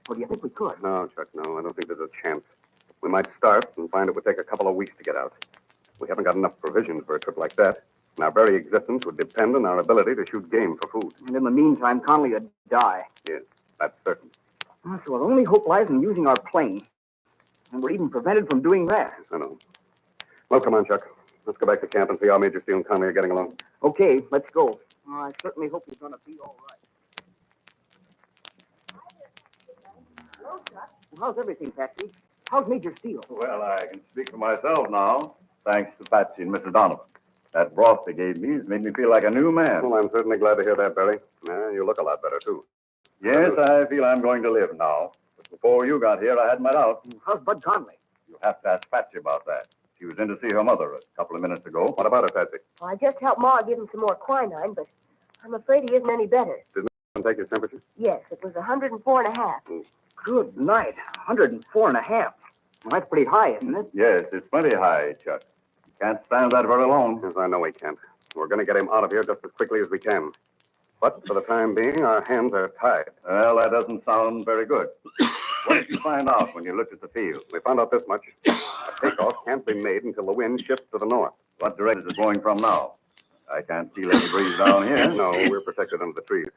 Or do you think we could? No, Chuck, no. I don't think there's a chance. We might start and find it would take a couple of weeks to get out. We haven't got enough provisions for a trip like that, and our very existence would depend on our ability to shoot game for food. And in the meantime, Conley would die. Yes, that's certain. So our only hope lies in using our plane. And we're even prevented from doing that. Yes, I know. Well, come on, Chuck. Let's go back to camp and see how Major Steele and Conley are getting along. Okay, let's go. I certainly hope he's going to be all right. How's everything, Patsy? How's Major Steele? Well, I can speak for myself now, thanks to Patsy and Mr. Donovan. That broth they gave me has made me feel like a new man. Well, I'm certainly glad to hear that, Barry. You look a lot better, too. Yes, I feel I'm going to live now. But before you got here, I had my doubts. How's Bud Conley? You'll have to ask Patsy about that. She was in to see her mother a couple of minutes ago. What about it, Patsy? Well, I just helped Ma give him some more quinine, but I'm afraid he isn't any better. Didn't take his temperature? Yes, it was 104.5. Good night. 104 and a half. Well, that's pretty high, isn't it? Yes, it's plenty high, Chuck. Can't stand that very long. Yes, I know we can't. We're going to get him out of here just as quickly as we can. But for the time being, our hands are tied. Well, that doesn't sound very good. What did you find out when you looked at the field? We found out this much. A takeoff can't be made until the wind shifts to the north. What direction is it going from now? I can't feel any breeze down here. No, we're protected under the trees.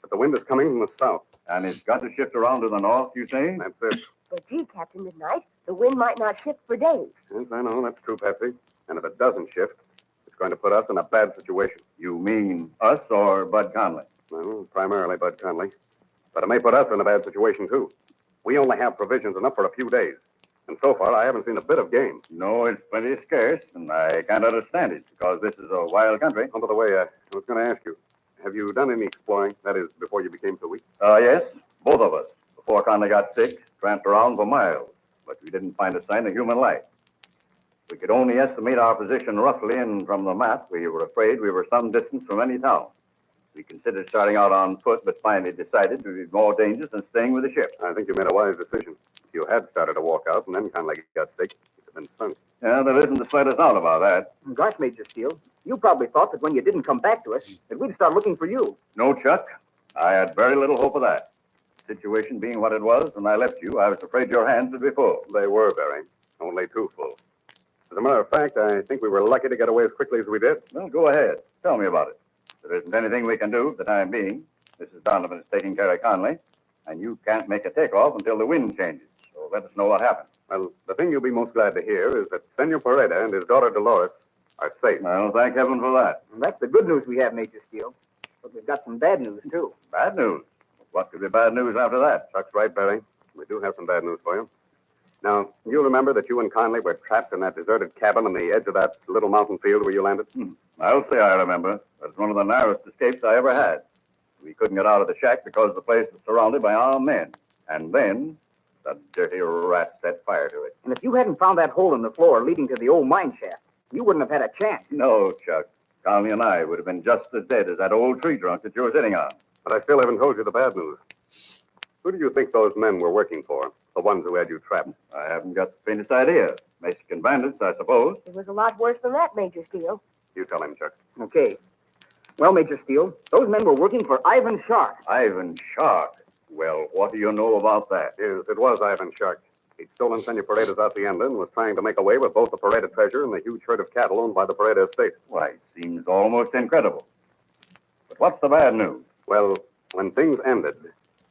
But the wind is coming from the south. And it's got to shift around to the north, you say? That's it. But gee, Captain Midnight, the wind might not shift for days. Yes, I know. That's true, Patsy. And if it doesn't shift, it's going to put us in a bad situation. You mean us or Bud Conley? Well, primarily Bud Conley. But it may put us in a bad situation, too. We only have provisions enough for a few days. And so far, I haven't seen a bit of game. No, it's plenty scarce, and I can't understand it, because this is a wild country. Oh, by the way, I was going to ask you, have you done any exploring? That is, before you became so weak? Yes, both of us. Before Conley got sick, tramped around for miles, but we didn't find a sign of human life. We could only estimate our position roughly, and from the map, we were afraid we were some distance from any town. We considered starting out on foot, but finally decided it would be more dangerous than staying with the ship. I think you made a wise decision. If you had started to walk out and then Conley got sick, you'd have been sunk. Yeah, there isn't the slightest doubt about that. Gosh, Major Steele, you probably thought that when you didn't come back to us, that we'd start looking for you. No, Chuck. I had very little hope of that. The situation being what it was, when I left you, I was afraid your hands would be full. They were, Barry. Only too full. As a matter of fact, I think we were lucky to get away as quickly as we did. Well, go ahead. Tell me about it. There isn't anything we can do for the time being. Mrs. Donovan is taking care of Conley, and you can't make a takeoff until the wind changes. So let us know what happened. Well, the thing you'll be most glad to hear is that Senor Pereda and his daughter Dolores are safe. Well, thank heaven for that. And that's the good news we have, Major Steele. But we've got some bad news, too. Bad news? What could be bad news after that? Chuck's right, Barry. We do have some bad news for you. Now, you'll remember that you and Conley were trapped in that deserted cabin on the edge of that little mountain field where you landed? I'll say I remember. That's one of the narrowest escapes I ever had. We couldn't get out of the shack because the place was surrounded by armed men. And then, the dirty rat set fire to it. And if you hadn't found that hole in the floor leading to the old mine shaft, you wouldn't have had a chance. No, Chuck. Conley and I would have been just as dead as that old tree trunk that you were sitting on. But I still haven't told you the bad news. Who do you think those men were working for? The ones who had you trapped? I haven't got the faintest idea. Mexican bandits, I suppose. It was a lot worse than that, Major Steele. You tell him, Chuck. Okay. Well, Major Steele, those men were working for Ivan Shark. Ivan Shark. Well, what do you know about that? Yes, it was Ivan Shark. He'd stolen Senor Paredes' hacienda and was trying to make away with both the Pareda treasure and the huge herd of cattle owned by the Pareda estate. Why, it seems almost incredible. But what's the bad news? Well, when things ended,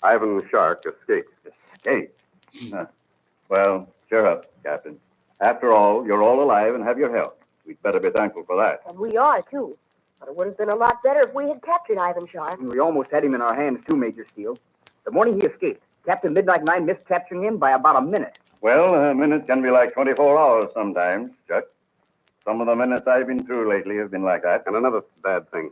Ivan Shark escaped. Escape? Well, cheer up, Captain. After all, you're all alive and have your health. We'd better be thankful for that. And we are, too. But it would have been a lot better if we had captured Ivan Shark. And we almost had him in our hands, too, Major Steele. The morning he escaped, Captain Midnight and I missed capturing him by about a minute. Well, a minute can be like 24 hours sometimes, Chuck. Some of the minutes I've been through lately have been like that. And another bad thing.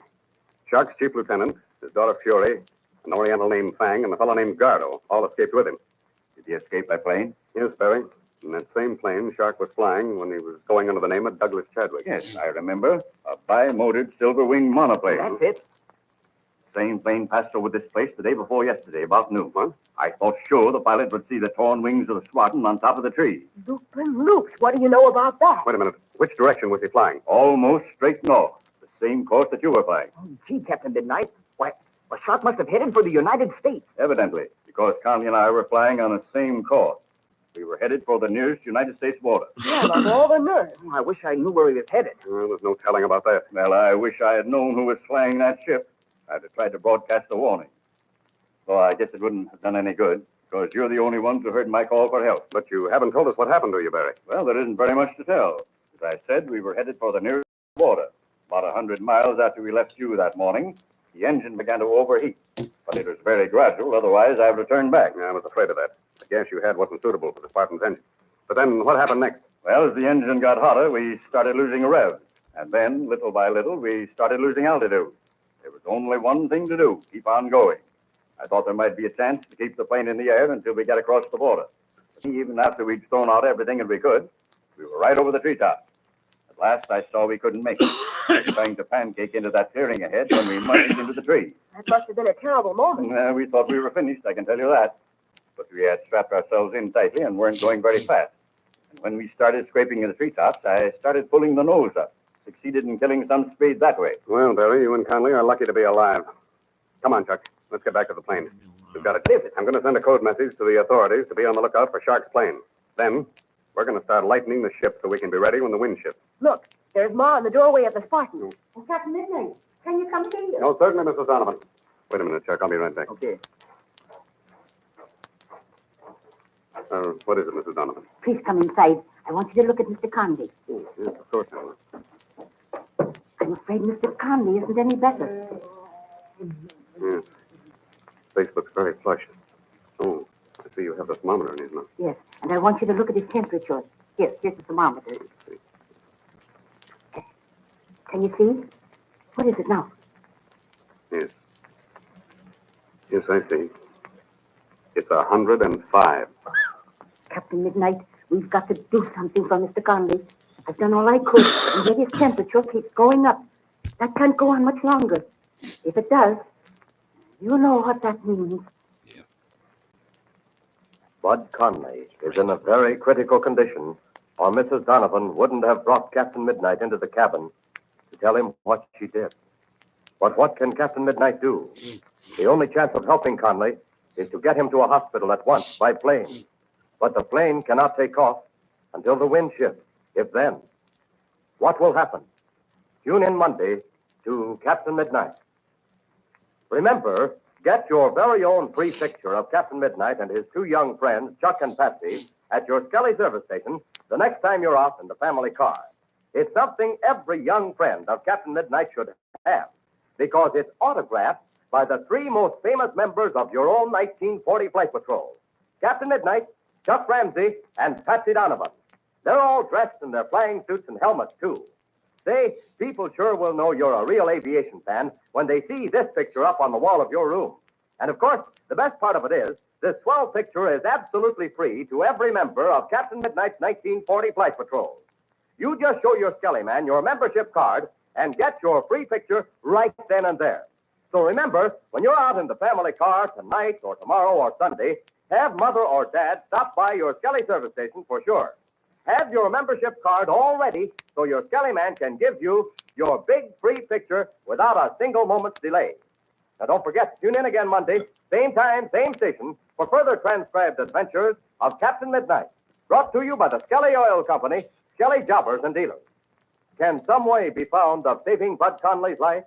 Shark's chief lieutenant, his daughter Fury, an Oriental named Fang, and a fellow named Gardo all escaped with him. Did he escape by plane? Yes, Barry. In that same plane Shark was flying when he was going under the name of Douglas Chadwick. Yes, I remember. A bi-motored silver-winged monoplane. That's it. Same plane passed over this place the day before yesterday, about noon. Huh? I thought sure the pilot would see the torn wings of the squadron on top of the tree. Loopin' loops. What do you know about that? Wait a minute. Which direction was he flying? Almost straight north. The same course that you were flying. Oh, gee, Captain Midnight. Why, Shark must have headed for the United States. Evidently, because Conley and I were flying on the same course. We were headed for the nearest United States border. Yeah, of all the nerve. Oh, I wish I knew where he was headed. Well, there's no telling about that. Well, I wish I had known who was flying that ship. I'd have tried to broadcast a warning. Though I guess it wouldn't have done any good, because you're the only ones who heard my call for help. But you haven't told us what happened to you, Barry. Well, there isn't very much to tell. As I said, we were headed for the nearest border. About 100 miles after we left you that morning, the engine began to overheat. But it was very gradual, otherwise I would have turned back. Yeah, I was afraid of that. The gas you had wasn't suitable for the Spartan's engine. But then what happened next? Well, as the engine got hotter, we started losing rev. And then, little by little, we started losing altitude. There was only one thing to do, keep on going. I thought there might be a chance to keep the plane in the air until we get across the border. But even after we'd thrown out everything that we could, we were right over the treetops. At last, I saw we couldn't make it. I was trying to pancake into that clearing ahead when we merged into the tree. That must have been a terrible moment. We thought we were finished, I can tell you that. But we had strapped ourselves in tightly and weren't going very fast. And when we started scraping in the treetops, I started pulling the nose up. Succeeded in killing some spade that way. Well, Barry, you and Conley are lucky to be alive. Come on, Chuck. Let's get back to the plane. We've got it. I'm going to send a code message to the authorities to be on the lookout for Shark's plane. Then, we're going to start lightening the ship so we can be ready when the wind shifts. Look, there's Ma in the doorway of the Spartan. It's Captain Midnight. Can you come here? No, certainly, Mrs. Donovan. Wait a minute, Chuck. I'll be right back. Okay. What is it, Mrs. Donovan? Please come inside. I want you to look at Mr. Conley. Yes, of course I will. I'm afraid Mr. Conley isn't any better. Yes. Face looks very flushed. Oh, I see you have the thermometer in his mouth. Yes, and I want you to look at his temperature. Here's the thermometer. Can you see? What is it now? Yes. Yes, I see. It's 105. Captain Midnight, we've got to do something for Mr. Conley. I've done all I could, and yet his temperature keeps going up. That can't go on much longer. If it does, you know what that means. Bud Conley is in a very critical condition, or Mrs. Donovan wouldn't have brought Captain Midnight into the cabin to tell him what she did. But what can Captain Midnight do? The only chance of helping Conley is to get him to a hospital at once by plane. But the plane cannot take off until the wind shifts. If then, what will happen? Tune in Monday to Captain Midnight. Remember, get your very own free picture of Captain Midnight and his two young friends, Chuck and Patsy, at your Skelly service station the next time you're off in the family car. It's something every young friend of Captain Midnight should have, because it's autographed by the three most famous members of your own 1940 Flight Patrol: Captain Midnight, Chuck Ramsey, and Patsy Donovan. They're all dressed in their flying suits and helmets, too. Say, people sure will know you're a real aviation fan when they see this picture up on the wall of your room. And, of course, the best part of it is, this swell picture is absolutely free to every member of Captain Midnight's 1940 Flight Patrol. You just show your Skelly Man your membership card and get your free picture right then and there. So remember, when you're out in the family car tonight or tomorrow or Sunday, have Mother or Dad stop by your Skelly service station for sure. Have your membership card all ready so your Skelly Man can give you your big free picture without a single moment's delay. Now, don't forget to tune in again Monday, same time, same station, for further transcribed adventures of Captain Midnight, brought to you by the Skelly Oil Company, Skelly Jobbers and Dealers. Can some way be found of saving Bud Conley's life?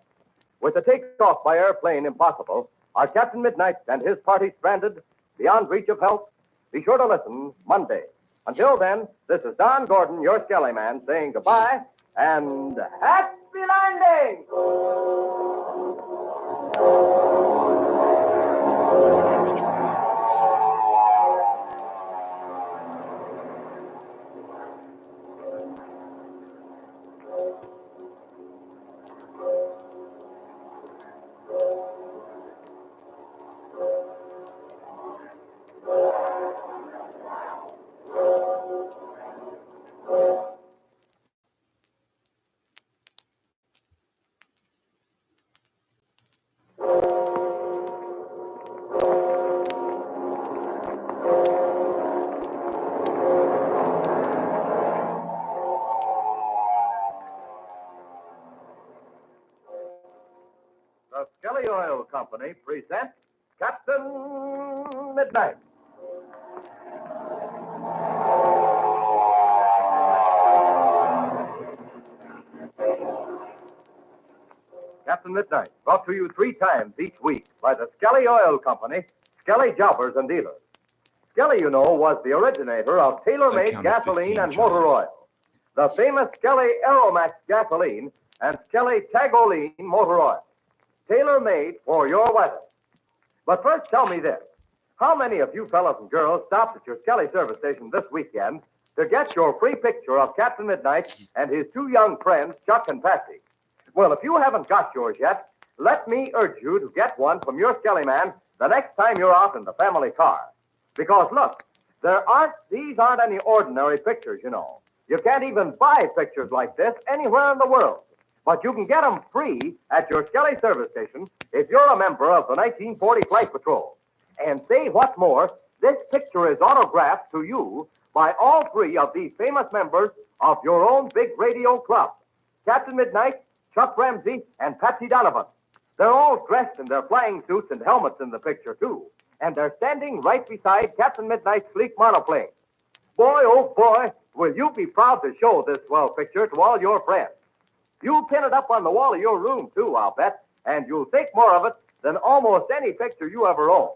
With the takeoff by airplane impossible, are Captain Midnight and his party stranded, beyond reach of help? Be sure to listen Monday. Until then, this is Don Gordon, your Skelly Man, saying goodbye and happy landing! The Skelly Oil Company presents Captain Midnight. Captain Midnight, brought to you 3 times each week by the Skelly Oil Company, Skelly Jobbers and Dealers. Skelly, you know, was the originator of tailor-made gasoline and motor oil. The famous Skelly Aeromax gasoline and Skelly Tagoline motor oil. Tailor-made for your weather. But first, tell me this. How many of you fellas and girls stopped at your Skelly service station this weekend to get your free picture of Captain Midnight and his 2 young friends, Chuck and Patsy? Well, if you haven't got yours yet, let me urge you to get one from your Skelly Man the next time you're out in the family car. Because, look, these aren't any ordinary pictures, you know. You can't even buy pictures like this anywhere in the world. But you can get them free at your Skelly service station if you're a member of the 1940 Flight Patrol. And say what's more, this picture is autographed to you by all 3 of these famous members of your own big radio club: Captain Midnight, Chuck Ramsey, and Patsy Donovan. They're all dressed in their flying suits and helmets in the picture, too. And they're standing right beside Captain Midnight's sleek monoplane. Boy, oh boy, will you be proud to show this swell picture to all your friends. You'll pin it up on the wall of your room, too, I'll bet, and you'll think more of it than almost any picture you ever own.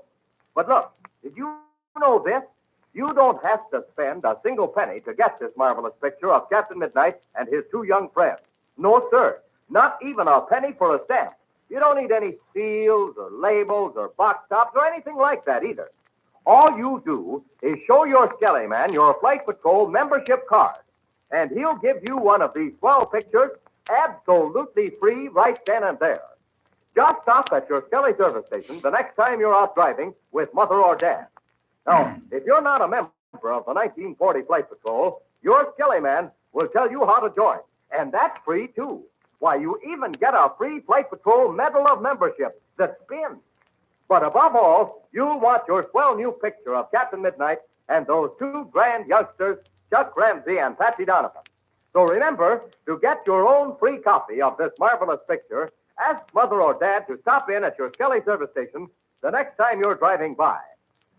But look, did you know this? You don't have to spend a single penny to get this marvelous picture of Captain Midnight and his 2 young friends. No, sir, not even a penny for a stamp. You don't need any seals or labels or box tops or anything like that either. All you do is show your Skelly Man your Flight Patrol membership card, and he'll give you one of these swell pictures absolutely free right then and there. Just stop at your Skelly service station the next time you're out driving with Mother or Dad. Now, if you're not a member of the 1940 Flight Patrol, your Skelly Man will tell you how to join. And that's free, too. Why, you even get a free Flight Patrol Medal of Membership that spins. But above all, you'll want your swell new picture of Captain Midnight and those 2 grand youngsters, Chuck Ramsey and Patsy Donovan. So remember, to get your own free copy of this marvelous picture, ask Mother or Dad to stop in at your Skelly service station the next time you're driving by.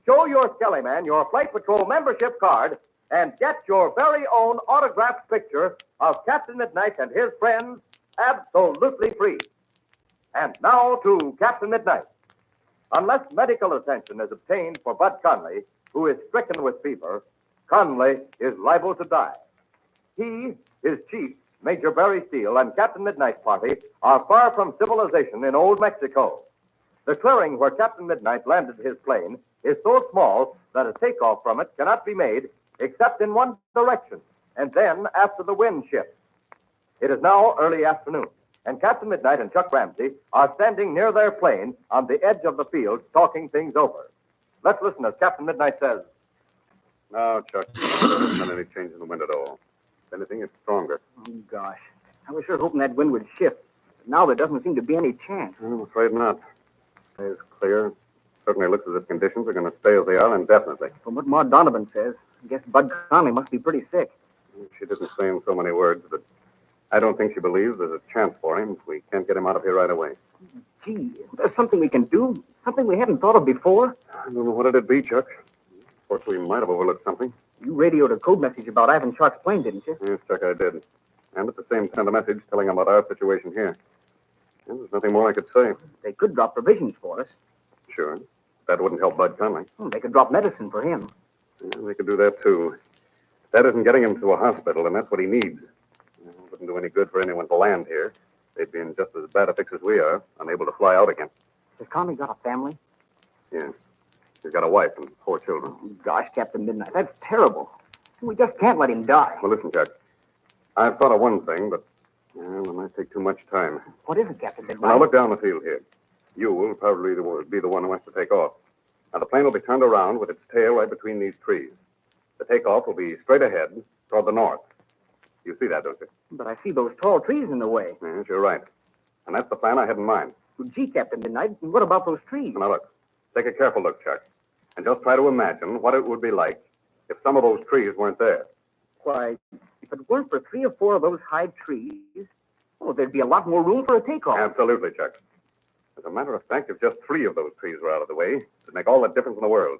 Show your Skelly Man your Flight Patrol membership card and get your very own autographed picture of Captain Midnight and his friends absolutely free. And now to Captain Midnight. Unless medical attention is obtained for Bud Conley, who is stricken with fever, Conley is liable to die. He, his chief, Major Barry Steele, and Captain Midnight's party are far from civilization in Old Mexico. The clearing where Captain Midnight landed his plane is so small that a takeoff from it cannot be made except in one direction, and then after the wind shifts. It is now early afternoon, and Captain Midnight and Chuck Ramsey are standing near their plane on the edge of the field talking things over. Let's listen as Captain Midnight says. No, Chuck, there hasn't been any change in the wind at all. If anything, it's stronger. Oh, gosh. I was sure hoping that wind would shift. But now there doesn't seem to be any chance. I'm afraid not. It's clear. Certainly looks as if conditions are going to stay as they are indefinitely. From what Ma Donovan says, I guess Bud Conley must be pretty sick. She didn't say in so many words, but I don't think she believes there's a chance for him if we can't get him out of here right away. Gee, there's something we can do? Something we hadn't thought of before? I don't know what it'd be, Chuck. Of course, we might have overlooked something. You radioed a code message about Ivan Shark's plane, didn't you? Yes, Chuck, I did. And at the same time, a message telling him about our situation here. And there's nothing more I could say. They could drop provisions for us. Sure. That wouldn't help Bud Conley. They could drop medicine for him. Yeah, they could do that, too. That isn't getting him to a hospital, and that's what he needs. It wouldn't do any good for anyone to land here. They'd be in just as bad a fix as we are, unable to fly out again. Has Conley got a family? Yes. He's got a wife and 4 children. Oh, gosh, Captain Midnight, that's terrible. We just can't let him die. Well, listen, Chuck. I've thought of one thing, but it might take too much time. What is it, Captain Midnight? Now, look down the field here. You will probably be the one who wants to take off. Now, the plane will be turned around with its tail right between these trees. The takeoff will be straight ahead toward the north. You see that, don't you? But I see those tall trees in the way. Yes, you're right. And that's the plan I had in mind. Well, gee, Captain Midnight, what about those trees? Now, look. Take a careful look, Chuck. And just try to imagine what it would be like if some of those trees weren't there. Why, if it weren't for 3 or 4 of those high trees, there'd be a lot more room for a takeoff. Absolutely, Chuck. As a matter of fact, if just 3 of those trees were out of the way, it'd make all the difference in the world.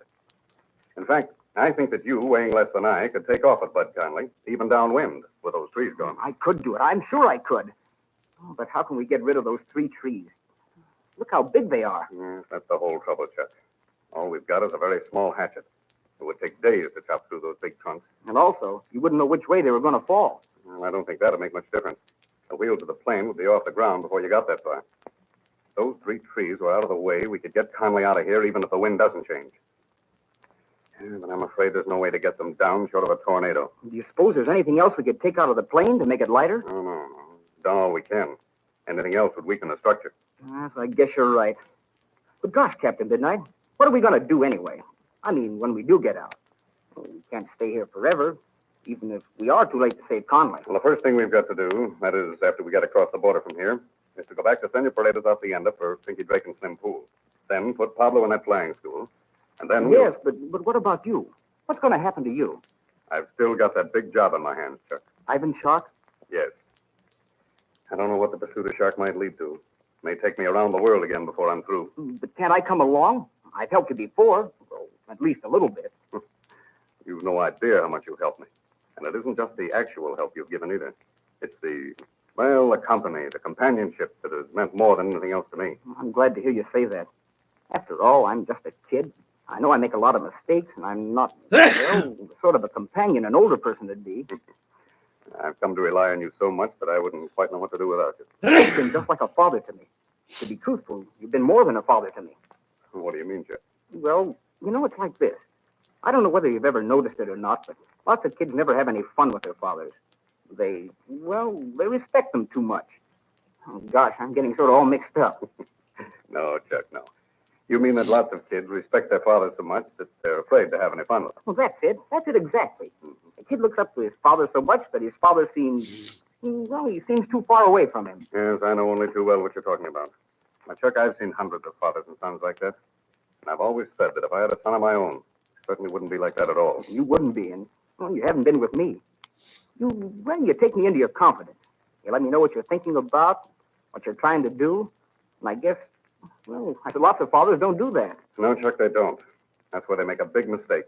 In fact, I think that you, weighing less than I, could take off at Bud Conley, even downwind, with those trees gone. I could do it. I'm sure I could. Oh, but how can we get rid of those 3 trees? Look how big they are. Yes, that's the whole trouble, Chuck. All we've got is a very small hatchet. It would take days to chop through those big trunks. And also, you wouldn't know which way they were going to fall. Well, I don't think that'd make much difference. The wheels of the plane would be off the ground before you got that far. If those 3 trees were out of the way, we could get Conley out of here even if the wind doesn't change. Yeah, but I'm afraid there's no way to get them down short of a tornado. Do you suppose there's anything else we could take out of the plane to make it lighter? No. Done all we can. Anything else would weaken the structure. Yes, I guess you're right. But gosh, Captain Midnight, what are we going to do anyway? I mean, when we do get out. We can't stay here forever, even if we are too late to save Conley. Well, the first thing we've got to do, that is after we get across the border from here, is to go back to Senor Paredes Hacienda for Pinky Drake and Slim Pool. Then put Pablo in that flying school. And then Yes, but what about you? What's going to happen to you? I've still got that big job in my hands, Chuck. Ivan Shark? Yes. I don't know what the pursuit of Shark might lead to. It may take me around the world again before I'm through. But can't I come along? I've helped you before. Well, at least a little bit. You've no idea how much you've helped me. And it isn't just the actual help you've given either. It's the company, the companionship that has meant more than anything else to me. I'm glad to hear you say that. After all, I'm just a kid. I know I make a lot of mistakes, and I'm not, the sort of a companion an older person would be. I've come to rely on you so much that I wouldn't quite know what to do without you. You've been just like a father to me. To be truthful, you've been more than a father to me. What do you mean, Chuck? Well, it's like this. I don't know whether you've ever noticed it or not, but lots of kids never have any fun with their fathers. They respect them too much. Oh, gosh, I'm getting sort of all mixed up. No, Chuck, no. You mean that lots of kids respect their fathers so much that they're afraid to have any fun with them? Well, that's it. That's it exactly. A kid looks up to his father so much that his father seems, he seems too far away from him. Yes, I know only too well what you're talking about. Now, Chuck, I've seen hundreds of fathers and sons like that. And I've always said that if I had a son of my own, it certainly wouldn't be like that at all. You wouldn't be, and you haven't been with me. You take me into your confidence. You let me know what you're thinking about, what you're trying to do, and I guess, I said lots of fathers don't do that. No, Chuck, they don't. That's where they make a big mistake.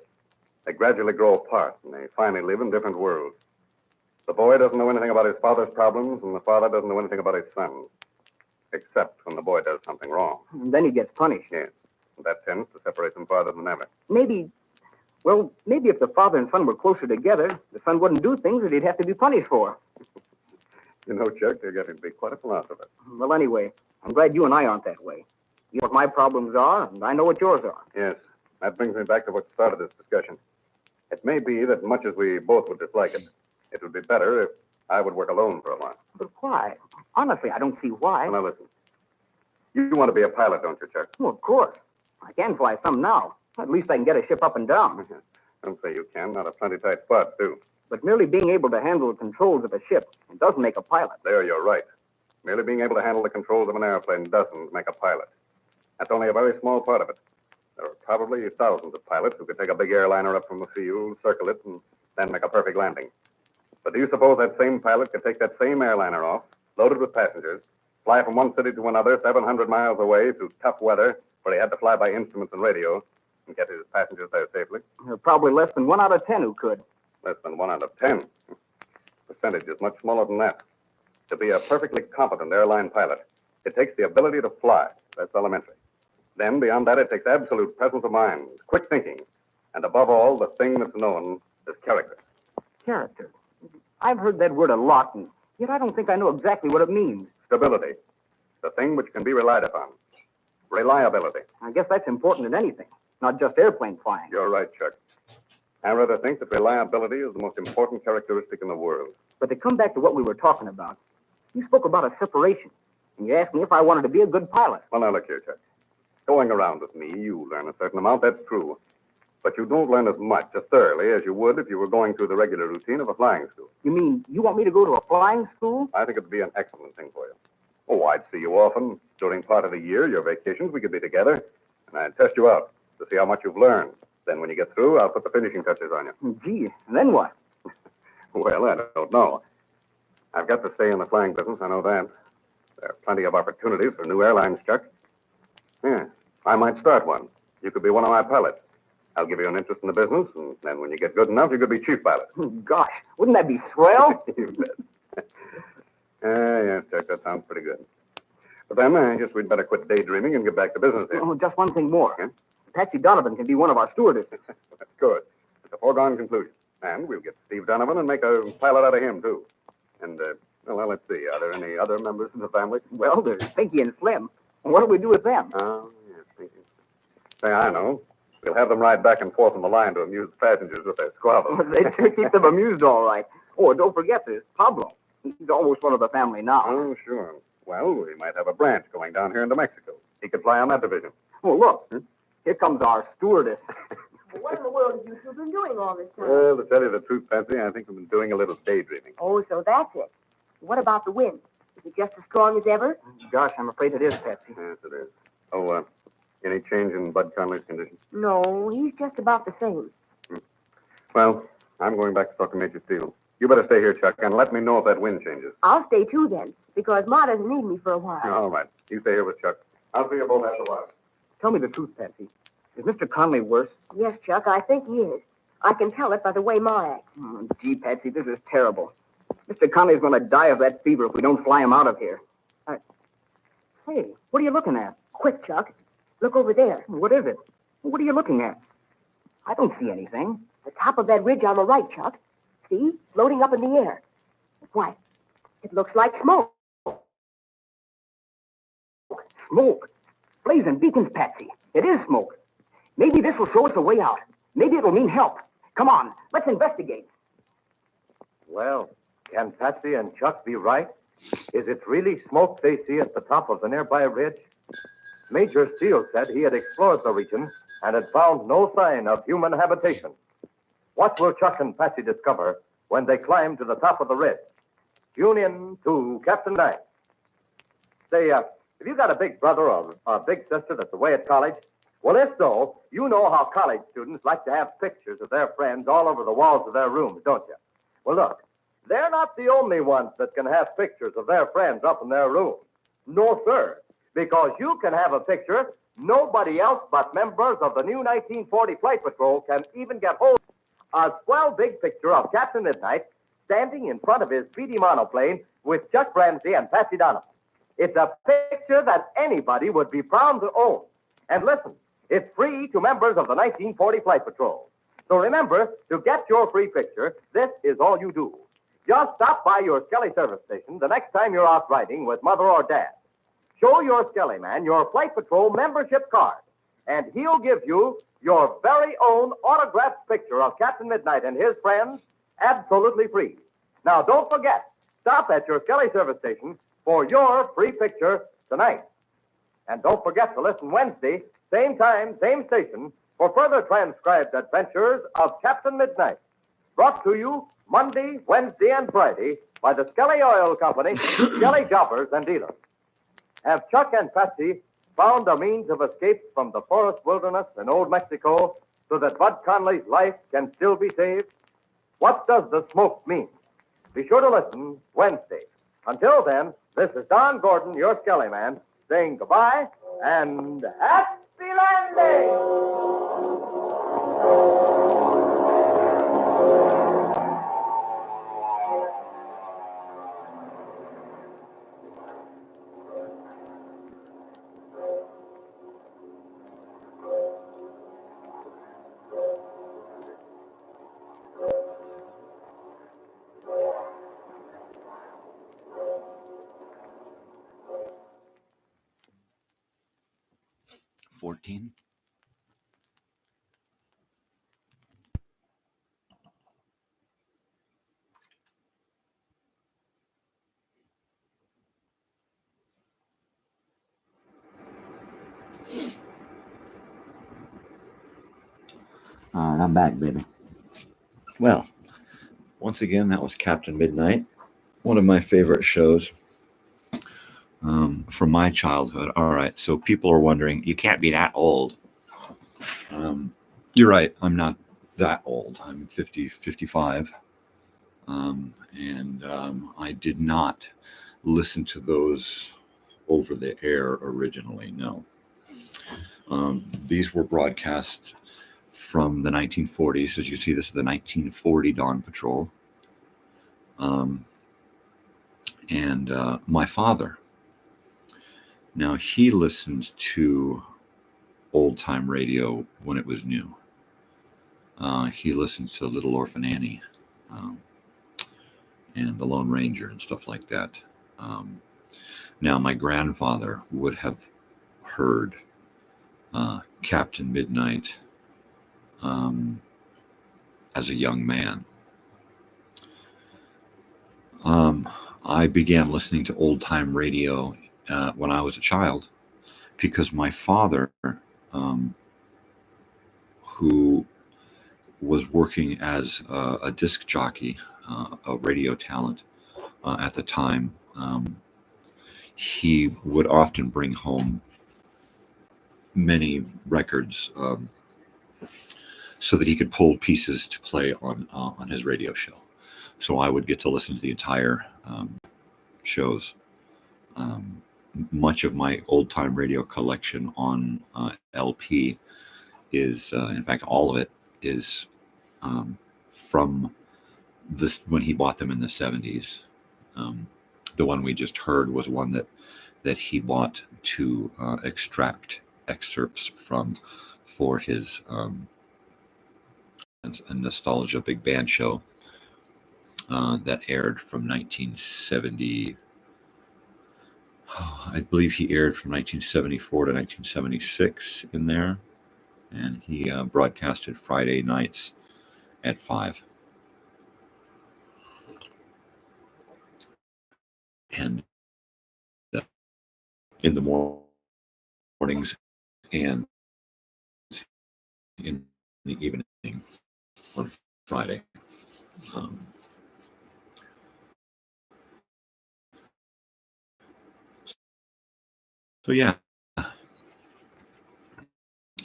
They gradually grow apart, and they finally live in different worlds. The boy doesn't know anything about his father's problems, and the father doesn't know anything about his son's. Except when the boy does something wrong. And then he gets punished. Yes. And that tends to separate them farther than ever. Maybe if the father and son were closer together, the son wouldn't do things that he'd have to be punished for. You know, Chuck, they're getting to be quite a philosopher. Well, anyway, I'm glad you and I aren't that way. You know what my problems are, and I know what yours are. Yes. That brings me back to what started this discussion. It may be that much as we both would dislike it, it would be better if I would work alone for a while. But why? Honestly, I don't see why. Well, now listen. You want to be a pilot, don't you, Chuck? Well, of course. I can fly some now. At least I can get a ship up and down. Don't say you can. Not a plenty tight spot, too. But merely being able to handle the controls of a ship doesn't make a pilot. There, you're right. Merely being able to handle the controls of an airplane doesn't make a pilot. That's only a very small part of it. There are probably thousands of pilots who could take a big airliner up from the field, circle it, and then make a perfect landing. But do you suppose that same pilot could take that same airliner off, loaded with passengers, fly from one city to another 700 miles away through tough weather, where he had to fly by instruments and radio, and get his passengers there safely? There are probably less than 1 out of 10 who could. Less than 1 out of 10. Percentage is much smaller than that. To be a perfectly competent airline pilot, it takes the ability to fly. That's elementary. Then, beyond that, it takes absolute presence of mind, quick thinking, and above all, the thing that's known as character. Character. I've heard that word a lot, and yet I don't think I know exactly what it means. Stability. The thing which can be relied upon. Reliability. I guess that's important in anything, not just airplane flying. You're right, Chuck. I rather think that reliability is the most important characteristic in the world. But to come back to what we were talking about, you spoke about a separation, and you asked me if I wanted to be a good pilot. Well, now, look here, Chuck. Going around with me, you learn a certain amount, that's true. But you don't learn as much, as thoroughly, as you would if you were going through the regular routine of a flying school. You mean you want me to go to a flying school? I think it would be an excellent thing for you. Oh, I'd see you often. During part of the year, your vacations, we could be together, and I'd test you out to see how much you've learned. Then when you get through, I'll put the finishing touches on you. Gee, and then what? Well, I don't know. I've got to stay in the flying business, I know that. There are plenty of opportunities for new airlines, Chuck. Yeah, I might start one. You could be one of my pilots. I'll give you an interest in the business, and then when you get good enough, you could be chief pilot. Gosh, wouldn't that be swell? You bet. Yeah, Chuck, that sounds pretty good. But then I guess we'd better quit daydreaming and get back to business here. Oh, just one thing more. Yeah? Patsy Donovan can be one of our stewardesses. That's good. It's a foregone conclusion. And we'll get Steve Donovan and make a pilot out of him, too. And, well, let's see. Are there any other members of the family? Well, there's Pinky and Slim. What do we do with them? Oh, yes, Pinky. Say, I know. We'll have them ride back and forth on the line to amuse the passengers with their squabbles. They sure keep them amused all right. Oh, and don't forget there's Pablo. He's almost one of the family now. Oh, sure. Well, we might have a branch going down here into Mexico. He could fly on that division. Oh, look. Here comes our stewardess. Well, what in the world have you two been doing all this time? Well, to tell you the truth, Patsy, I think we've been doing a little daydreaming. Oh, so that's it. What about the wind? Is it just as strong as ever? Gosh, I'm afraid it is, Patsy. Yes, it is. Oh, any change in Bud Conley's condition? No, he's just about the same. Well, I'm going back to talk to Major Steele. You better stay here, Chuck, and let me know if that wind changes. I'll stay too then, because Ma doesn't need me for a while. All right. You stay here with Chuck. I'll see you both after a while. Tell me the truth, Patsy. Is Mr. Conley worse? Yes, Chuck, I think he is. I can tell it by the way Ma acts. Oh, gee, Patsy, this is terrible. Mr. Conley's going to die of that fever if we don't fly him out of here. Hey, what are you looking at? Quick, Chuck. Look over there. What is it? What are you looking at? I don't see anything. The top of that ridge on the right, Chuck. See? Floating up in the air. Why, it looks like smoke. Smoke. Blazing beacons, Patsy. It is smoke. Maybe this will show us a way out. Maybe it'll mean help. Come on, let's investigate. Well, can Patsy and Chuck be right? Is it really smoke they see at the top of the nearby ridge? Major Steele said he had explored the region and had found no sign of human habitation. What will Chuck and Patsy discover when they climb to the top of the ridge? Tune in to Captain Knight. Say, have you got a big brother or a big sister that's away at college? Well, if so, you know how college students like to have pictures of their friends all over the walls of their rooms, don't you? Well, look, they're not the only ones that can have pictures of their friends up in their room. No, sir, because you can have a picture nobody else but members of the new 1940 Flight Patrol can even get hold of. A swell big picture of Captain Midnight standing in front of his speedy monoplane with Chuck Ramsey and Patsy Donovan. It's a picture that anybody would be proud to own. And listen, it's free to members of the 1940 Flight Patrol. So remember, to get your free picture, this is all you do. Just stop by your Skelly service station the next time you're out riding with Mother or Dad. Show your Skelly man your Flight Patrol membership card, and he'll give you your very own autographed picture of Captain Midnight and his friends absolutely free. Now, don't forget, stop at your Skelly service station for your free picture tonight. And don't forget to listen Wednesday, same time, same station, for further transcribed adventures of Captain Midnight. Brought to you Monday, Wednesday, and Friday by the Skelly Oil Company, Skelly Jobbers and Dealers. Have Chuck and Patsy found a means of escape from the forest wilderness in Old Mexico so that Bud Conley's life can still be saved? What does the smoke mean? Be sure to listen Wednesday. Until then, this is Don Gordon, your Skelly man, saying goodbye and happy landing! $14. All right, I'm back, baby. Well, once again, that was Captain Midnight, one of my favorite shows from my childhood. All right, so people are wondering, you can't be that old. You're right, I'm not that old. I'm 55. And I did not listen to those over the air originally, no. These were broadcast from the 1940s. As you see, this is the 1940 Dawn Patrol. And my father, now he listened to old-time radio when it was new. He listened to Little Orphan Annie and The Lone Ranger and stuff like that. Now, my grandfather would have heard Captain Midnight as a young man. I began listening to old-time radio when I was a child because my father, who was working as a disc jockey, a radio talent at the time, he would often bring home many records so that he could pull pieces to play on his radio show. So I would get to listen to the entire shows. Much of my old-time radio collection on LP is, in fact, all of it is from this when he bought them in the 70s. The one we just heard was one that he bought to extract excerpts from for his a nostalgia big band show that aired from 1970. I believe he aired from 1974 to 1976 in there, and he broadcasted Friday nights at 5. And in the mornings and in the evening on Friday. So yeah,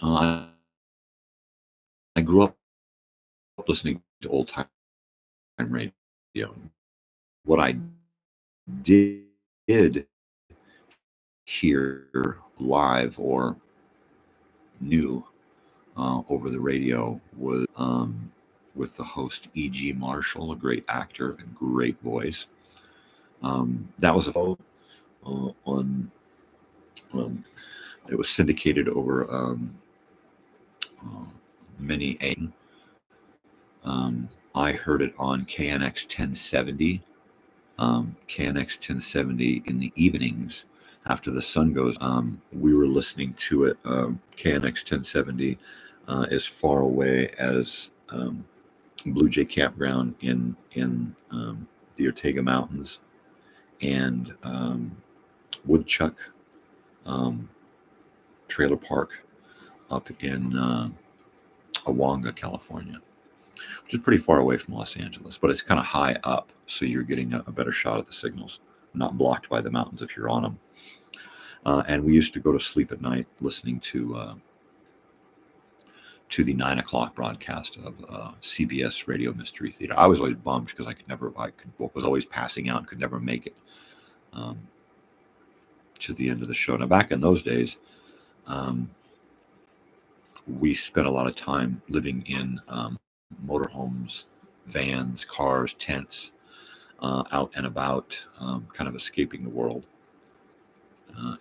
I grew up listening to old time radio. What I did hear live or knew over the radio was with the host E.G. Marshall, a great actor and great voice. That was a show on it was syndicated over many I heard it on KNX 1070. KNX 1070 in the evenings after the sun goes. We were listening to it. KNX 1070 as far away as Blue Jay Campground in the Ortega Mountains, and Woodchuck Trailer Park up in Awanga, California, which is pretty far away from Los Angeles, but it's kind of high up, so you're getting a better shot of the signals, not blocked by the mountains if you're on them. And we used to go to sleep at night listening to the 9 o'clock broadcast of CBS Radio Mystery Theater. I was always bummed because was always passing out and could never make it to the end of the show. Now, back in those days, we spent a lot of time living in motorhomes, vans, cars, tents, out and about, kind of escaping the world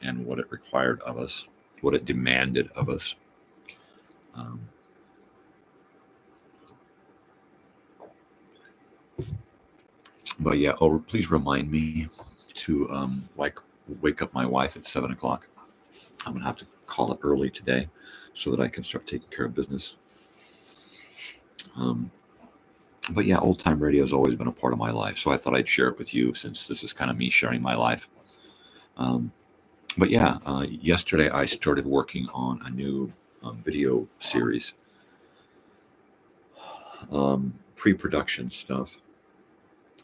and what it required of us, what it demanded of us. But yeah, please remind me to wake up my wife at 7 o'clock. I'm gonna have to call it early today so that I can start taking care of business. But yeah, old time radio has always been a part of my life, so I thought I'd share it with you since this is kind of me sharing my life. But yeah, yesterday I started working on a new video series, pre-production stuff.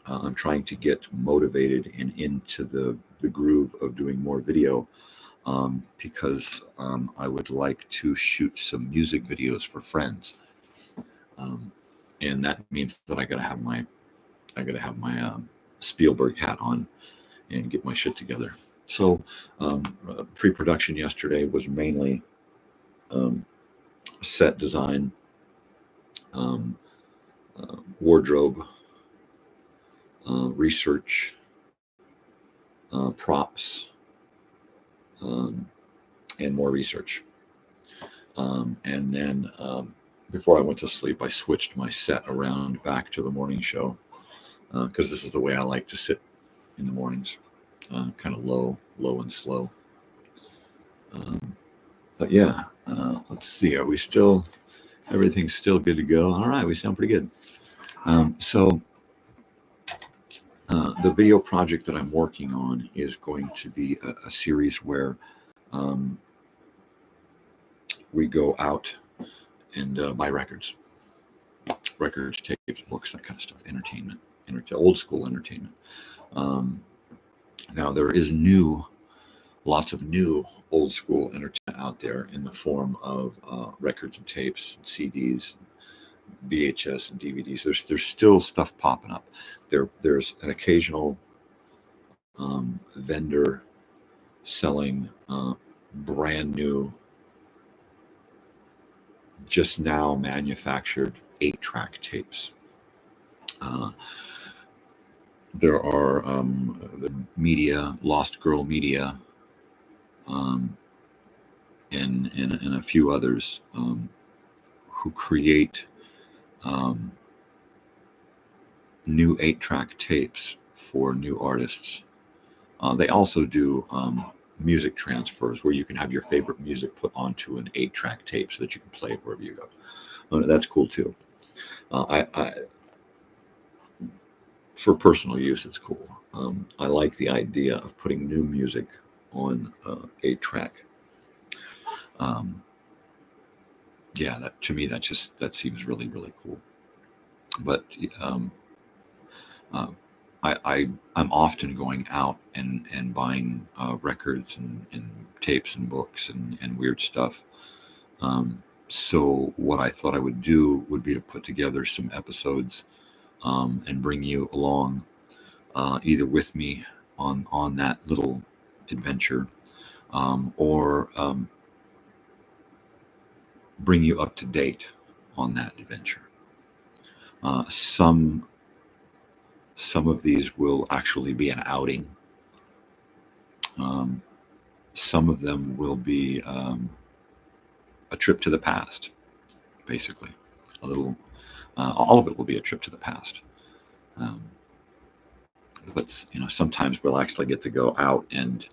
I'm trying to get motivated and into the groove of doing more video, because I would like to shoot some music videos for friends, and that means that I gotta have my Spielberg hat on and get my shit together. So pre-production yesterday was mainly set design, wardrobe, research, props, and more research. And then before I went to sleep, I switched my set around back to the morning show, because this is the way I like to sit in the mornings, kind of low and slow. But yeah, let's see. Are we still? Everything's still good to go. All right, we sound pretty good. So the video project that I'm working on is going to be a series where we go out and buy records, tapes, books, that kind of stuff, entertainment, old school entertainment. Now there is lots of new old school entertainment out there in the form of records and tapes, and CDs, VHS and DVDs. There's still stuff popping up. There's an occasional vendor selling brand new, just now manufactured 8-track tapes. There are the media, Lost Girl Media, and a few others who create new 8-track tapes for new artists. They also do music transfers where you can have your favorite music put onto an 8-track tape so that you can play it wherever you go. That's cool too. For personal use, it's cool. I like the idea of putting new music on 8-track. Yeah, to me, that seems really, really cool. But I'm often going out and buying records and tapes and books and weird stuff. So what I thought I would do would be to put together some episodes and bring you along, either with me on that little adventure, or bring you up to date on that adventure. Some of these will actually be an outing. Some of them will be a trip to the past, basically. A little all of it will be a trip to the past. But sometimes we'll actually get to go out and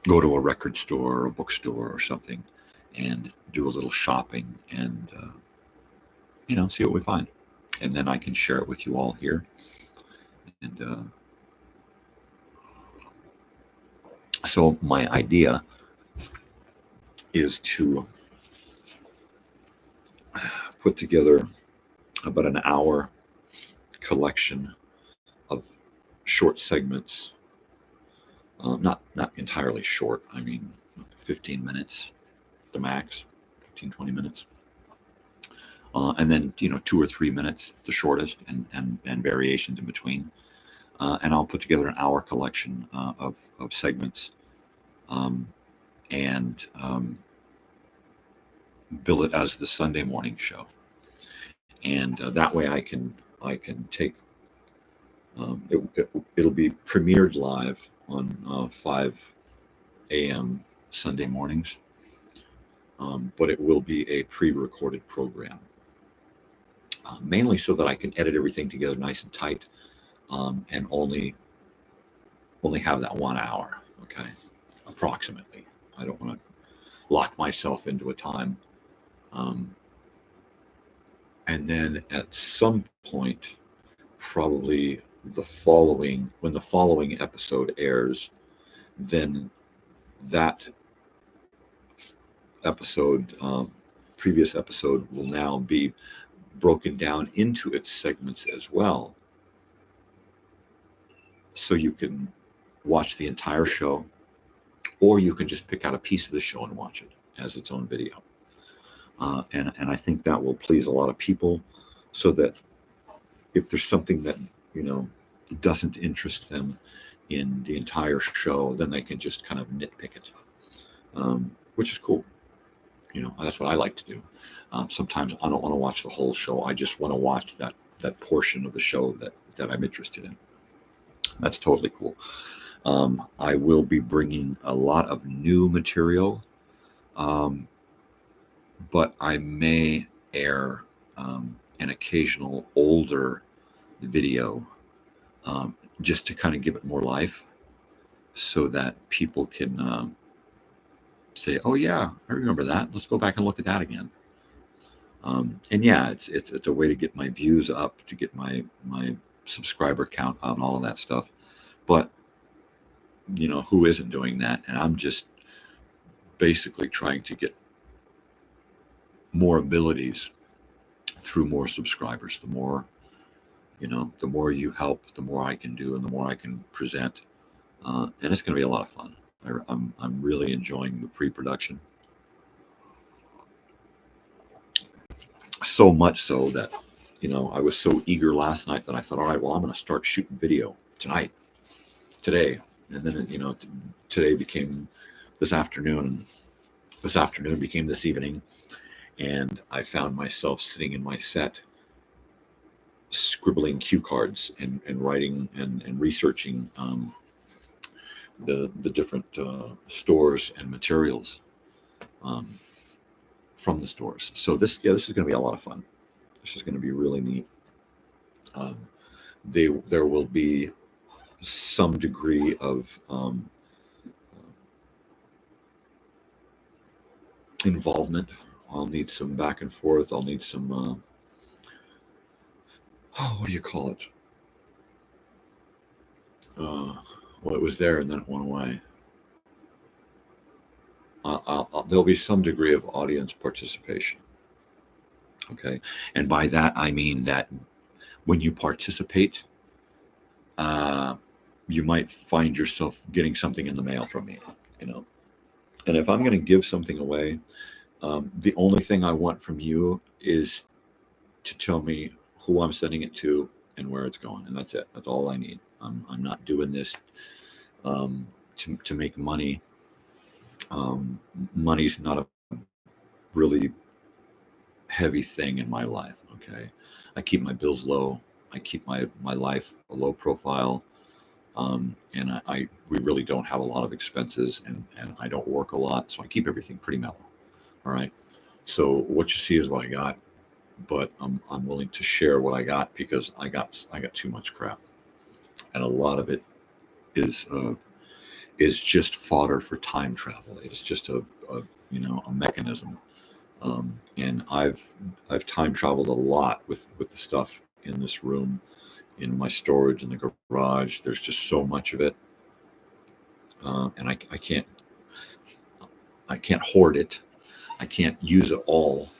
go to a record store or a bookstore or something and do a little shopping and see what we find, and then I can share it with you all here. And so my idea is to put together about an hour collection of short segments, not entirely short, I mean 15 minutes the max, 15-20 minutes, and then 2 or 3 minutes the shortest, and variations in between, and I'll put together an hour collection of segments, and bill it as the Sunday morning show, and that way I can take it'll be premiered live on 5 a.m. Sunday mornings, but it will be a pre-recorded program, mainly so that I can edit everything together nice and tight, and only have that 1 hour, okay, approximately. I don't want to lock myself into a time. And then at some point, probably when the following episode airs, then that episode, previous episode, will now be broken down into its segments as well. So you can watch the entire show, or you can just pick out a piece of the show and watch it as its own video. And I think that will please a lot of people, so that if there's something that doesn't interest them in the entire show, then they can just kind of nitpick it, which is cool. That's what I like to do. Sometimes I don't want to watch the whole show. I just want to watch that portion of the show that I'm interested in. That's totally cool. I will be bringing a lot of new material, but I may air an occasional older video, just to kind of give it more life, so that people can say, "Oh yeah, I remember that. Let's go back and look at that again." And yeah, it's a way to get my views up, to get my subscriber count up, and all of that stuff. But who isn't doing that? And I'm just basically trying to get more abilities through more subscribers. The more you help, the more I can do, and the more I can present. And it's going to be a lot of fun. I'm really enjoying the pre-production. So much so that, I was so eager last night that I thought, all right, well, I'm going to start shooting video today. And then, today became this afternoon. This afternoon became this evening. And I found myself sitting in my set, scribbling cue cards and writing and researching the different stores and materials from the stores. So this is going to be a lot of fun. This is going to be really neat. There will be some degree of involvement. I'll need some back and forth. I'll need some what do you call it? Well, it was there and then it went away. There'll be some degree of audience participation. Okay, and by that I mean that when you participate, you might find yourself getting something in the mail from me, And if I'm going to give something away, the only thing I want from you is to tell me who I'm sending it to and where it's going, and that's it. That's all I need. I'm not doing this to make money. Money's not a really heavy thing in my life. Okay, I keep my bills low. I keep my life a low profile, and we really don't have a lot of expenses, and I don't work a lot, so I keep everything pretty mellow. All right, so what you see is what I got. but I'm willing to share what I got because I got too much crap, and a lot of it is just fodder for time travel. It's just a mechanism. And I've time traveled a lot with the stuff in this room, in my storage in the garage. There's just so much of it, and I can't hoard it. I can't use it all.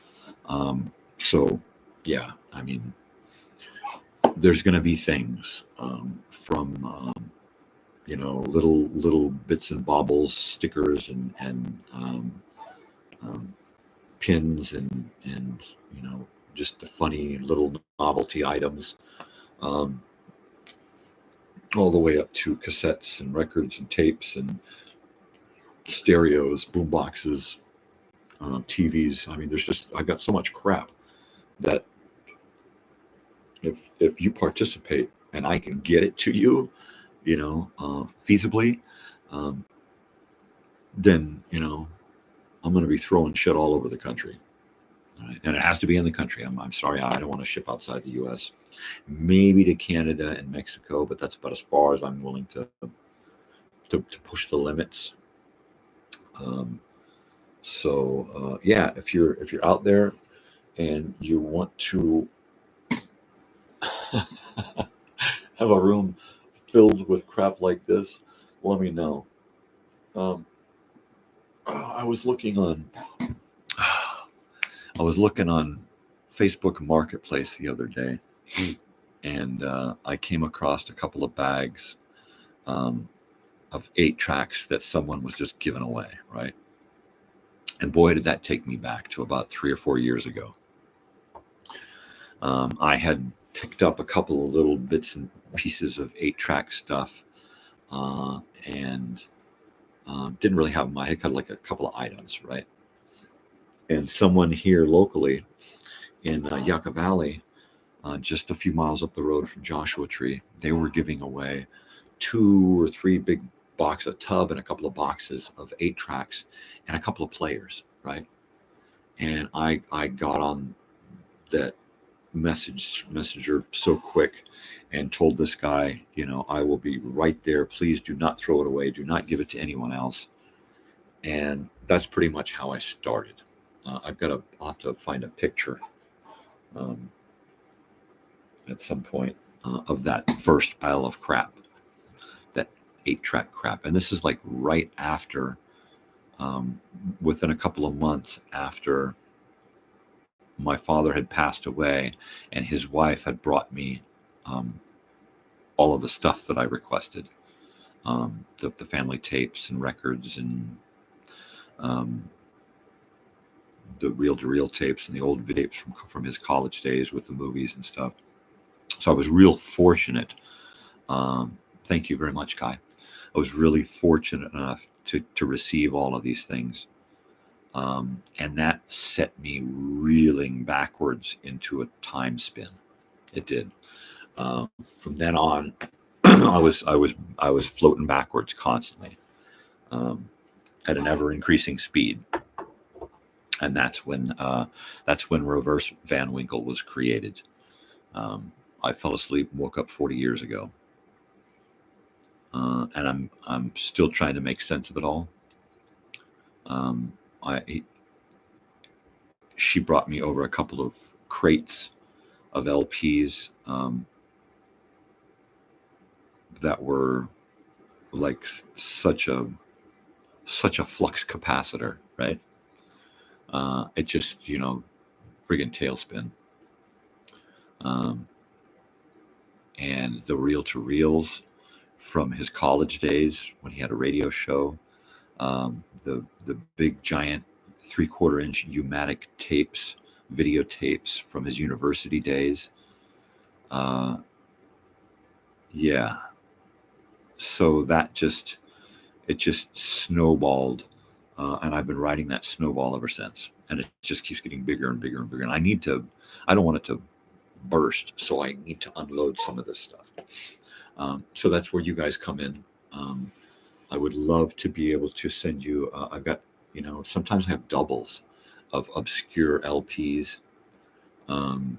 So yeah, I mean, there's going to be things from little bits and baubles, stickers and pins and just the funny little novelty items, all the way up to cassettes and records and tapes and stereos, boom boxes, TVs. I mean, I've got so much crap that if you participate and I can get it to you, feasibly, then I'm going to be throwing shit all over the country. Right? And it has to be in the country. I'm sorry, I don't want to ship outside the U.S. Maybe to Canada and Mexico, but that's about as far as I'm willing to push the limits. Yeah, if you're out there and you want to have a room filled with crap like this, let me know. I was looking on Facebook Marketplace the other day, and I came across a couple of bags of 8-tracks that someone was just giving away, right? And boy, did that take me back to about 3 or 4 years ago. I had picked up a couple of little bits and pieces of 8-track stuff, and didn't really have them. I had kind of like a couple of items, right? And someone here locally in Yucca Valley, just a few miles up the road from Joshua Tree, they were giving away 2 or 3 big boxes, a tub and a couple of boxes of 8-tracks and a couple of players, right? And I got on that messenger so quick and told this guy, I will be right there. Please do not throw it away. Do not give it to anyone else. And that's pretty much how I started. I'll have to find a picture at some point of that first pile of crap, that 8-track crap. And this is like right after, within a couple of months after my father had passed away, and his wife had brought me all of the stuff that I requested, the family tapes and records and the reel-to-reel tapes and the old tapes from his college days with the movies and stuff. So I was real fortunate. Thank you very much, Guy. I was really fortunate enough to receive all of these things. And that set me reeling backwards into a time spin. It did. From then on, I was floating backwards constantly, at an ever increasing speed. And that's when Reverse Van Winkle was created. I fell asleep and woke up 40 years ago, and I'm still trying to make sense of it all. She brought me over a couple of crates of LPs that were like such a flux capacitor, right? It just, friggin' tailspin. And the reel-to-reels from his college days when he had a radio show, the big giant 3/4-inch U-matic tapes, videotapes from his university days. Yeah. So that just snowballed, and I've been riding that snowball ever since. And it just keeps getting bigger and bigger and bigger. And I don't want it to burst, so I need to unload some of this stuff. So that's where you guys come in. I would love to be able to send you, I've got, sometimes I have doubles of obscure LPs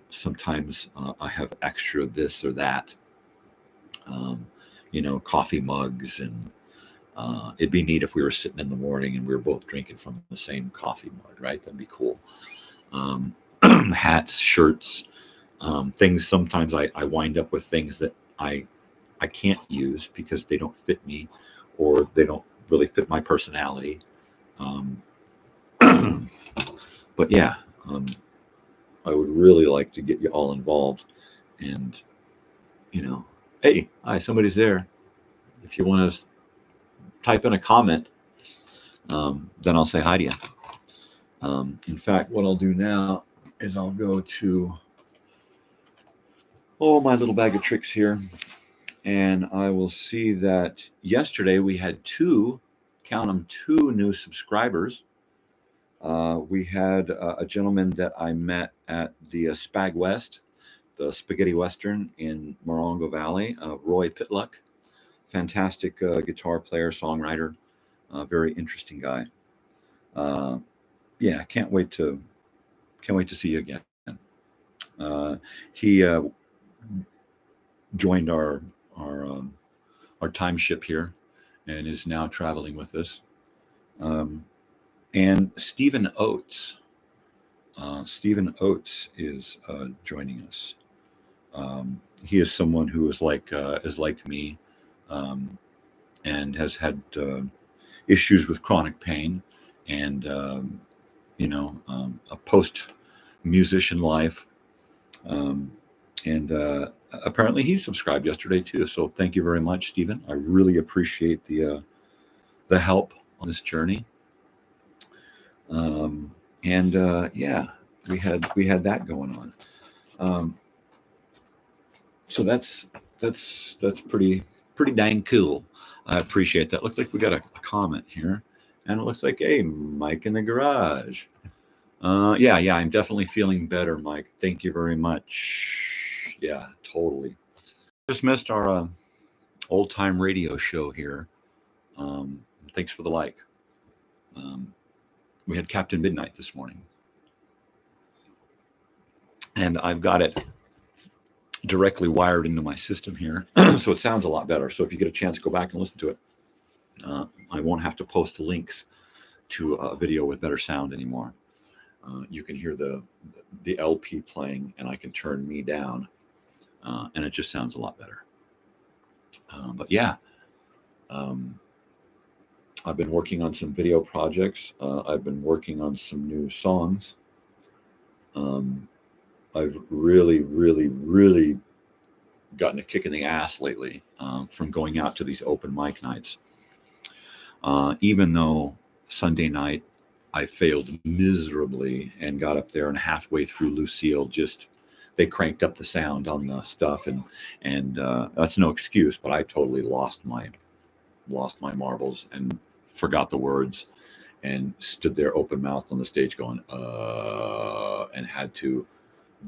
Sometimes I have extra this or that, coffee mugs, and it'd be neat if we were sitting in the morning and we were both drinking from the same coffee mug, right? That'd be cool. Hats, shirts, things. Sometimes I wind up with things that I can't use because they don't fit me, or they don't really fit my personality. But yeah, I would really like to get you all involved, and hey, hi, somebody's there. If you want to type in a comment, then I'll say hi to you. In fact, what I'll do now is I'll go to my little bag of tricks here, and I will see that yesterday we had two new subscribers. We had a gentleman that I met at the Spag West, the Spaghetti Western in Morongo Valley, Roy Pitluck. Fantastic guitar player, songwriter, very interesting guy. Yeah, can't wait to see you again. He joined our time ship here and is now traveling with us. And Stephen Oates. Stephen Oates is joining us. He is someone who is like me, and has had issues with chronic pain, and a post-musician life. And apparently he subscribed yesterday too. So thank you very much, Stephen. I really appreciate the help on this journey. Yeah, we had that going on. So that's pretty dang cool. I appreciate that. Looks like we got a comment here, and it looks like, hey, Mike in the garage. Yeah, I'm definitely feeling better, Mike. Thank you very much. Yeah, totally. Just missed our old time radio show here. Thanks for the like. We had Captain Midnight this morning, and I've got it directly wired into my system here, so it sounds a lot better. So if you get a chance, go back and listen to it. I won't have to post the links to a video with better sound anymore. You can hear the LP playing, and I can turn me down, and it just sounds a lot better. But yeah, I've been working on some video projects. I've been working on some new songs. I've really gotten a kick in the ass lately from going out to these open mic nights. Even though Sunday night I failed miserably and got up there, and halfway through Lucille, they cranked up the sound on the stuff, and that's no excuse, but I totally lost my marbles and forgot the words, and stood there open mouthed on the stage going and had to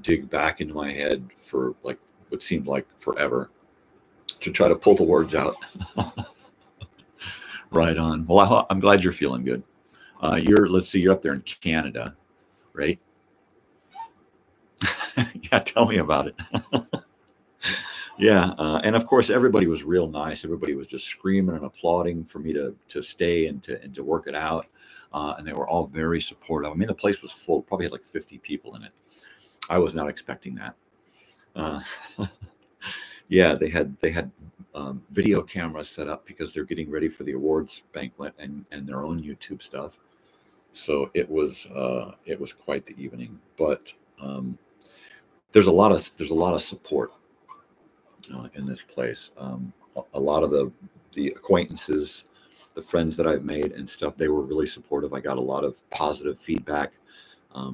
dig back into my head for like what seemed like forever to try to pull the words out. Right on. Well, I'm glad you're feeling good. You're up there in Canada, right? Yeah, tell me about it. Yeah, and of course everybody was real nice. Everybody was just screaming and applauding for me to stay and to work it out, and they were all very supportive. I mean, the place was full; probably had like 50 people in it. I was not expecting that. Yeah, they had video cameras set up because they're getting ready for the awards banquet and their own YouTube stuff. So it was quite the evening. But there's a lot of support in this place. A lot of the acquaintances, the friends that I've made and stuff, they were really supportive. I got a lot of positive feedback.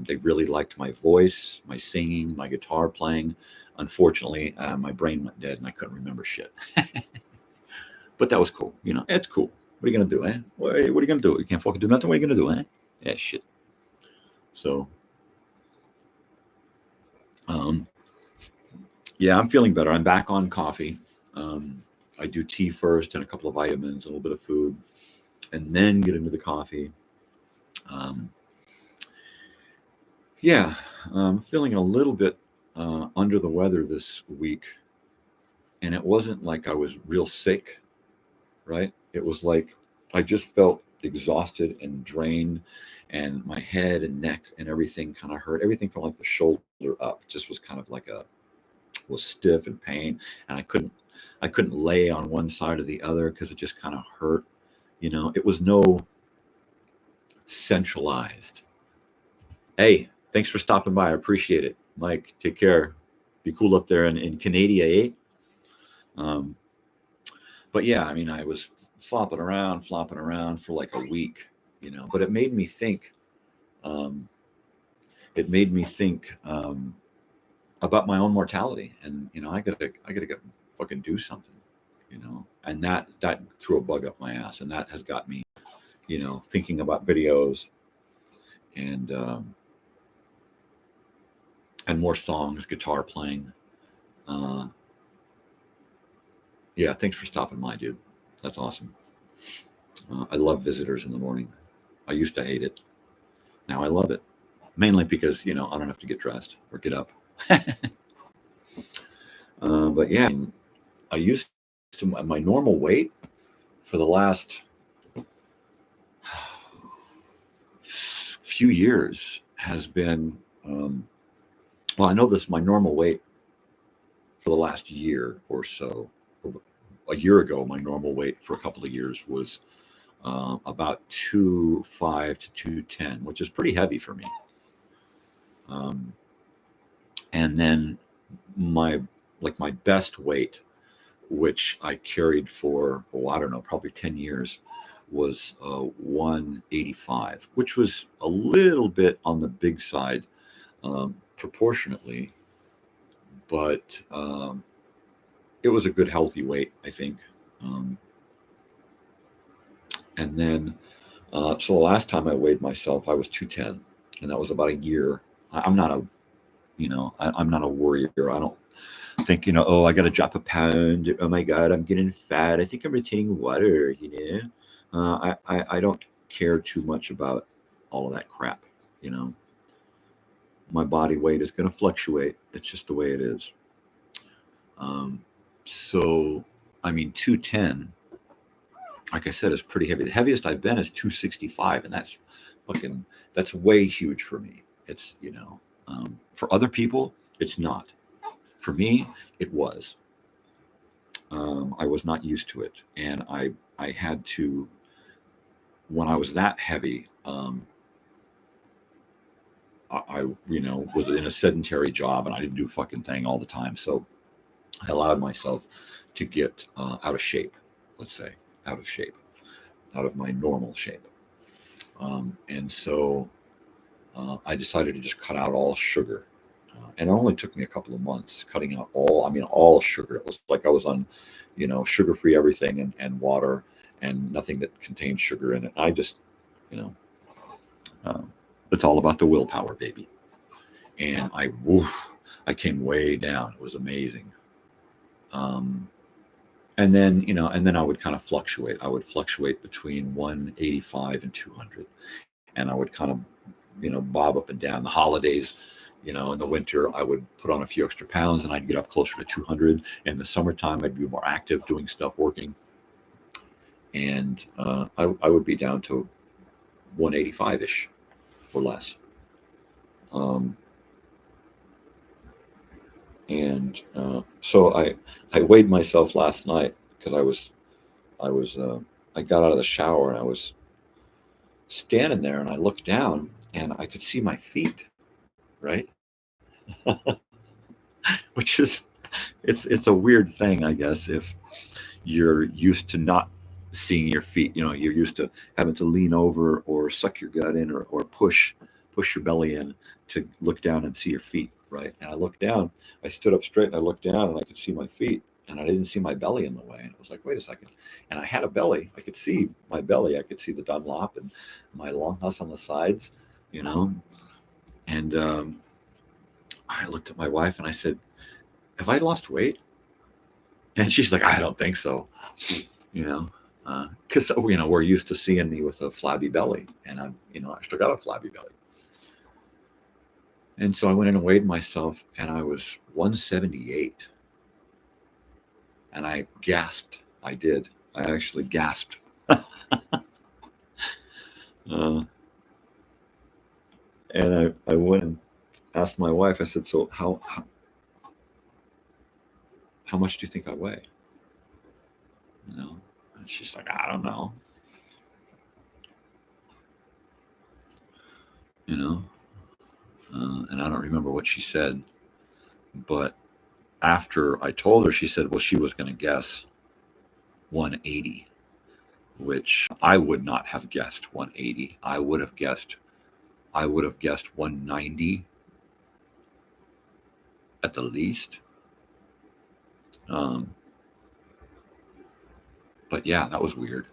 They really liked my voice, my singing, my guitar playing. Unfortunately, my brain went dead and I couldn't remember shit. But that was cool. It's cool. What are you going to do, eh? What are you going to do? You can't fucking do nothing. What are you going to do, eh? Yeah, shit. So, yeah, I'm feeling better. I'm back on coffee. I do tea first and a couple of vitamins, a little bit of food, and then get into the coffee. Yeah, feeling a little bit under the weather this week, and it wasn't like I was real sick, right? It was like I just felt exhausted and drained, and my head and neck and everything kind of hurt. Everything from like the shoulder up just was kind of like was stiff and pain, and I couldn't lay on one side or the other because it just kind of hurt. It was no centralized. Hey, thanks for stopping by. I appreciate it. Mike, take care. Be cool up there in Canada, eh? But yeah, I mean, I was flopping around for like a week, but it made me think. It made me think about my own mortality, and I gotta go fucking do something, and that threw a bug up my ass, and that has got me, thinking about videos and more songs, guitar playing. Yeah, thanks for stopping by, dude. That's awesome. I love visitors in the morning. I used to hate it. Now I love it, mainly because I don't have to get dressed or get up. But yeah, I used to my normal weight for the last few years has been. Well, I know this. My normal weight for the last year or so. A year ago, my normal weight for a couple of years was about 205 to 210, which is pretty heavy for me. And then my best weight, which I carried for, I don't know, probably 10 years, was 185, which was a little bit on the big side proportionately, but it was a good healthy weight, I think. And then so the last time I weighed myself, I was 210, and that was about a year. I'm not I'm not a worrier. I don't think oh, I got to drop a pound. Oh my God, I'm getting fat. I think I'm retaining water. I don't care too much about all of that crap. My body weight is going to fluctuate. It's just the way it is. So, I mean, 210, like I said, is pretty heavy. The heaviest I've been is 265, and that's way huge for me. It's, for other people, it's not. For me, it was. I was not used to it, and I had to, when I was that heavy, I was in a sedentary job, and I didn't do a fucking thing all the time. So I allowed myself to get out of shape, let's say, out of my normal shape. And so I decided to just cut out all sugar. And it only took me a couple of months cutting out all sugar. It was like I was on, sugar-free everything and water and nothing that contained sugar in it. I just, it's all about the willpower, baby. And I came way down. It was amazing. And then I would kind of fluctuate. I would fluctuate between 185 and 200. And I would kind of, bob up and down. The holidays, in the winter, I would put on a few extra pounds and I'd get up closer to 200. In the summertime, I'd be more active, doing stuff, working. And I would be down to 185-ish or less. And so I weighed myself last night because I got out of the shower and I was standing there and I looked down and I could see my feet, right? Which is, it's a weird thing, I guess, if you're used to not seeing your feet. You're used to having to lean over or suck your gut in or push your belly in to look down and see your feet, right? And I looked down, I stood up straight and I looked down and I could see my feet and I didn't see my belly in the way. And it was like, wait a second. And I had a belly. I could see my belly. I could see the Dunlop and my longhouse on the sides, And I looked at my wife and I said, have I lost weight? And she's like, I don't think so, because, we're used to seeing me with a flabby belly and I still got a flabby belly. And so I went in and weighed myself, and I was 178. And I gasped. I did. I actually gasped. And I went and asked my wife, I said, so how much do you think I weigh? You know? And she's like, I don't know. You know? And I don't remember what she said. But after I told her, she said, well, she was going to guess 180, which I would not have guessed 180. I would have guessed 190 at the least. But yeah, that was weird.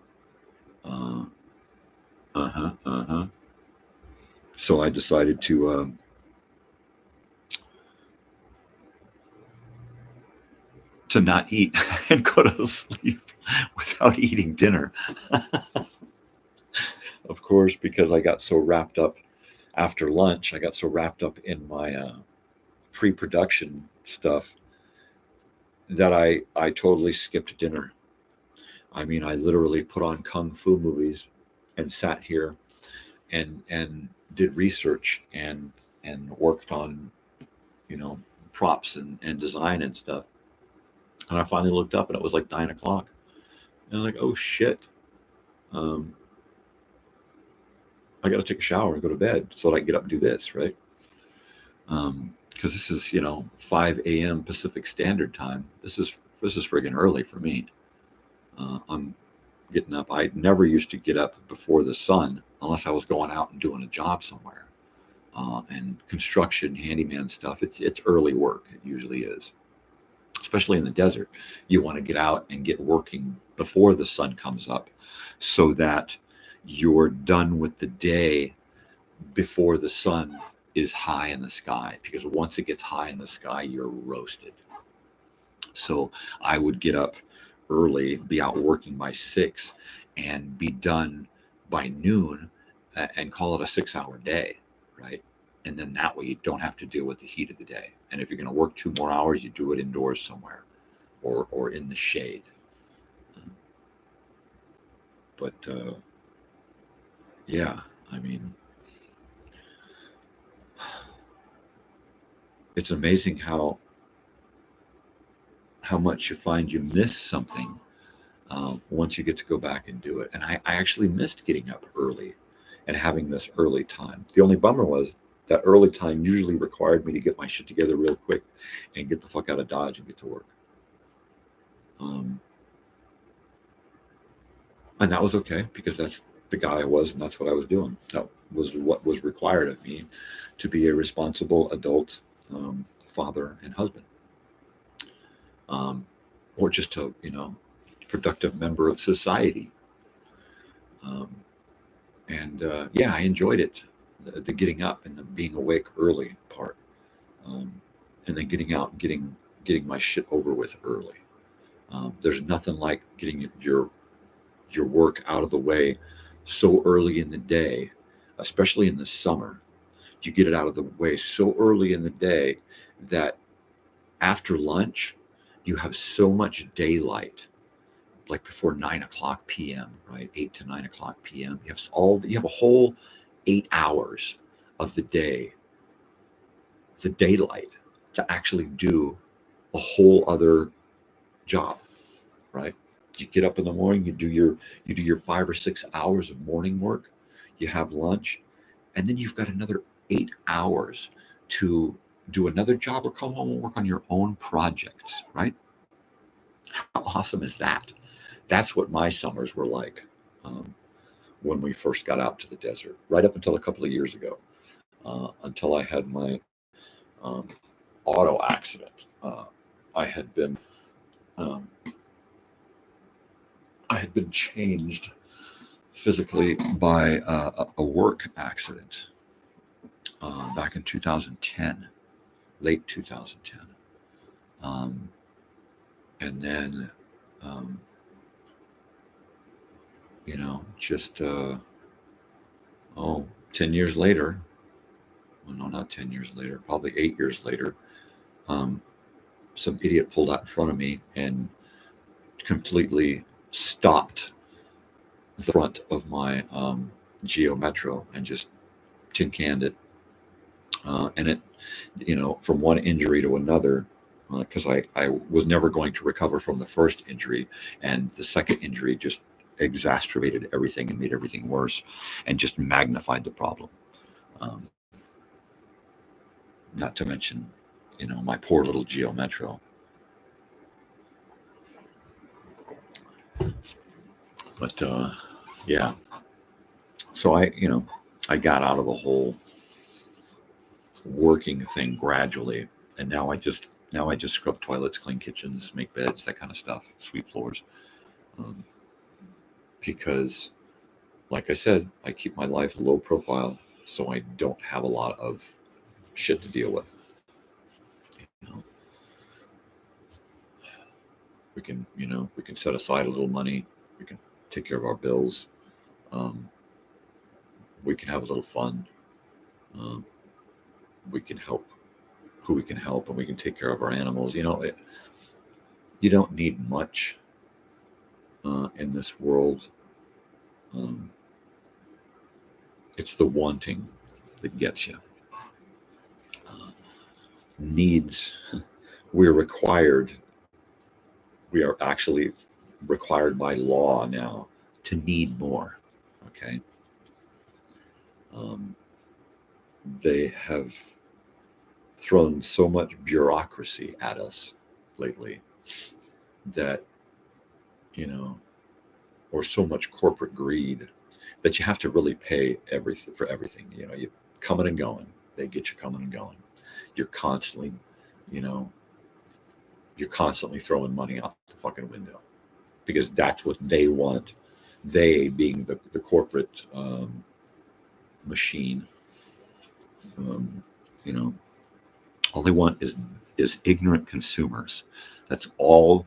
So I decided to not eat and go to sleep without eating dinner. Of course, because I got so wrapped up after lunch, I got so wrapped up in my pre-production stuff that I totally skipped dinner. I mean, I literally put on kung fu movies and sat here and did research and worked on, you know, props and design and stuff. And I finally looked up and it was like 9 o'clock. And I was like, oh shit. I got to take a shower and go to bed so that I can get up and do this, right? Because this is, 5 a.m. Pacific Standard Time. This is friggin' early for me. I'm getting up. I never used to get up before the sun unless I was going out and doing a job somewhere. And construction, handyman stuff, it's early work. It usually is. Especially in the desert. You want to get out and get working before the sun comes up so that you're done with the day before the sun is high in the sky, because once it gets high in the sky, you're roasted. So I would get up early, be out working by 6, and be done by noon, and call it a 6-hour day, right? And then that way you don't have to deal with the heat of the day. And if you're going to work 2 more hours, you do it indoors somewhere or in the shade. But yeah, I mean, it's amazing how much you find you miss something once you get to go back and do it. And I actually missed getting up early and having this early time. The only bummer was that early time usually required me to get my shit together real quick and get the fuck out of Dodge and get to work. And that was okay, because that's the guy I was and that's what I was doing. That was what was required of me to be a responsible adult father and husband. Or just a, productive member of society. Yeah, I enjoyed it, the getting up and the being awake early part, and then getting out and getting my shit over with early. There's nothing like getting your work out of the way so early in the day, especially in the summer. You get it out of the way so early in the day that after lunch, you have so much daylight, like before 9 o'clock p.m., right? 8 to 9 o'clock p.m. You have a whole 8 hours of the day, the daylight, to actually do a whole other job, right? You get up in the morning, you do your 5 or 6 hours of morning work, you have lunch, and then you've got another 8 hours to do another job or come home and work on your own projects, right? How awesome is that? That's what my summers were like when we first got out to the desert, right up until a couple of years ago, until I had my auto accident. I had been changed physically by a work accident back in 2010, late 2010. And then, just 10 years later, well, no, not 10 years later, probably 8 years later, some idiot pulled out in front of me and completely stopped the front of my Geo Metro and just tin canned it. And it, from one injury to another, because I was never going to recover from the first injury, and the second injury just exacerbated everything and made everything worse and just magnified the problem. Not to mention, my poor little Geo Metro. But yeah, so I got out of the whole working thing gradually, and now I just scrub toilets, clean kitchens, make beds, that kind of stuff, sweep floors, because, like I said, I keep my life low profile, so I don't have a lot of shit to deal with. We can set aside a little money. We can take care of our bills. We can have a little fun. We can help who we can help, and we can take care of our animals. You don't need much in this world. It's the wanting that gets you. Needs, we are actually required by law now to need more. Okay. They have thrown so much bureaucracy at us lately that, or so much corporate greed that you have to really pay everything for everything. You coming and going, they get you coming and going. You're constantly throwing money out the fucking window because that's what they want. They being the corporate machine. All they want is ignorant consumers. That's all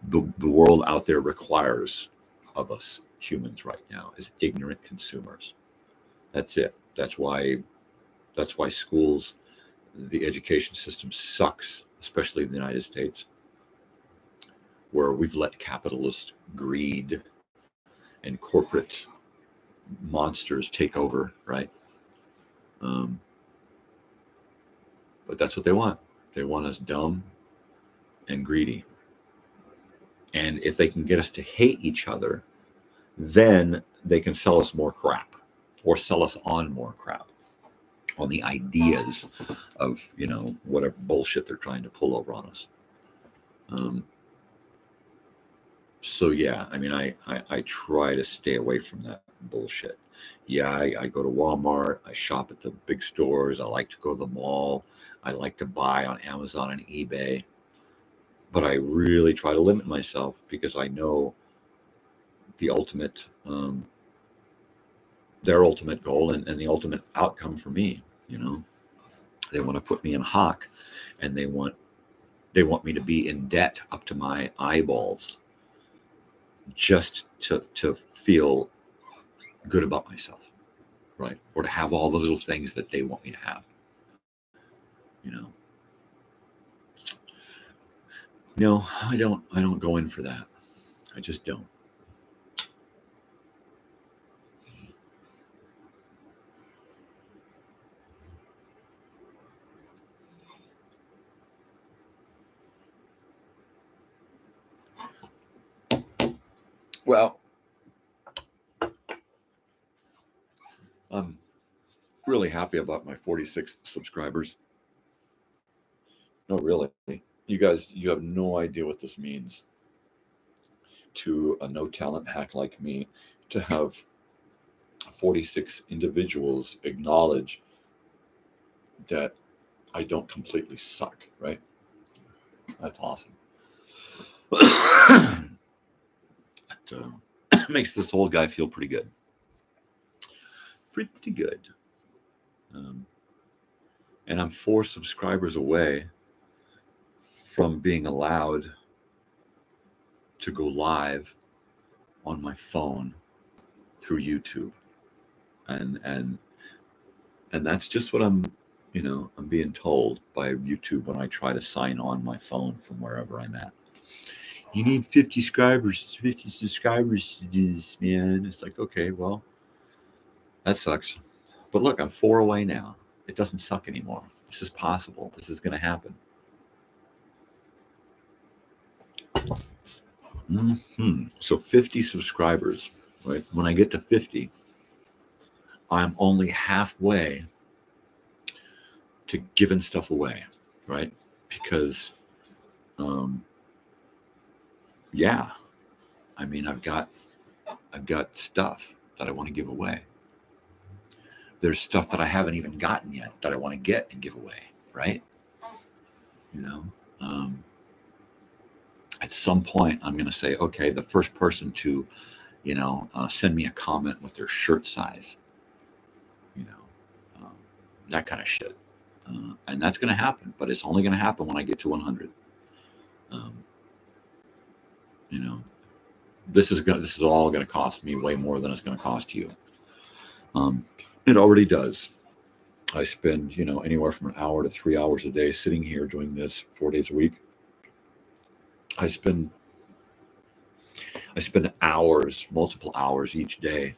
the world out there requires of us humans right now, is ignorant consumers. That's it. That's why schools, the education system sucks, especially in the United States, where we've let capitalist greed and corporate monsters take over, right? But that's what they want. They want us dumb and greedy. And if they can get us to hate each other, then they can sell us more crap or sell us on more crap, on the ideas of, whatever bullshit they're trying to pull over on us. So yeah, I try to stay away from that bullshit. Yeah, I go to Walmart, I shop at the big stores, I like to go to the mall, I like to buy on Amazon and eBay, but I really try to limit myself because I know the ultimate, their ultimate goal and the ultimate outcome for me. They want to put me in hock, and they want me to be in debt up to my eyeballs just to feel good about myself, right? Or to have all the little things that they want me to have. No, I don't go in for that. I just don't. Well, I'm really happy about my 46 subscribers. No, really. You guys, you have no idea what this means to a no-talent hack like me, to have 46 individuals acknowledge that I don't completely suck, right? That's awesome. It makes this old guy feel pretty good. Pretty good. And I'm 4 subscribers away from being allowed to go live on my phone through YouTube. And that's just what I'm I'm being told by YouTube when I try to sign on my phone from wherever I'm at. You need 50 subscribers to do this, man. It's like, okay, well, that sucks. But look, I'm 4 away now. It doesn't suck anymore. This is possible. This is going to happen. So 50 subscribers, right? When I get to 50, I'm only halfway to giving stuff away, right? Because, yeah, I mean, I've got stuff that I want to give away. There's stuff that I haven't even gotten yet that I want to get and give away, right? At some point, I'm going to say, okay, the first person to, send me a comment with their shirt size, that kind of shit. And that's going to happen, but it's only going to happen when I get to 100. This is all going to cost me way more than it's going to cost you. It already does. I spend, anywhere from an hour to 3 hours a day sitting here doing this 4 days a week. I spend hours, multiple hours each day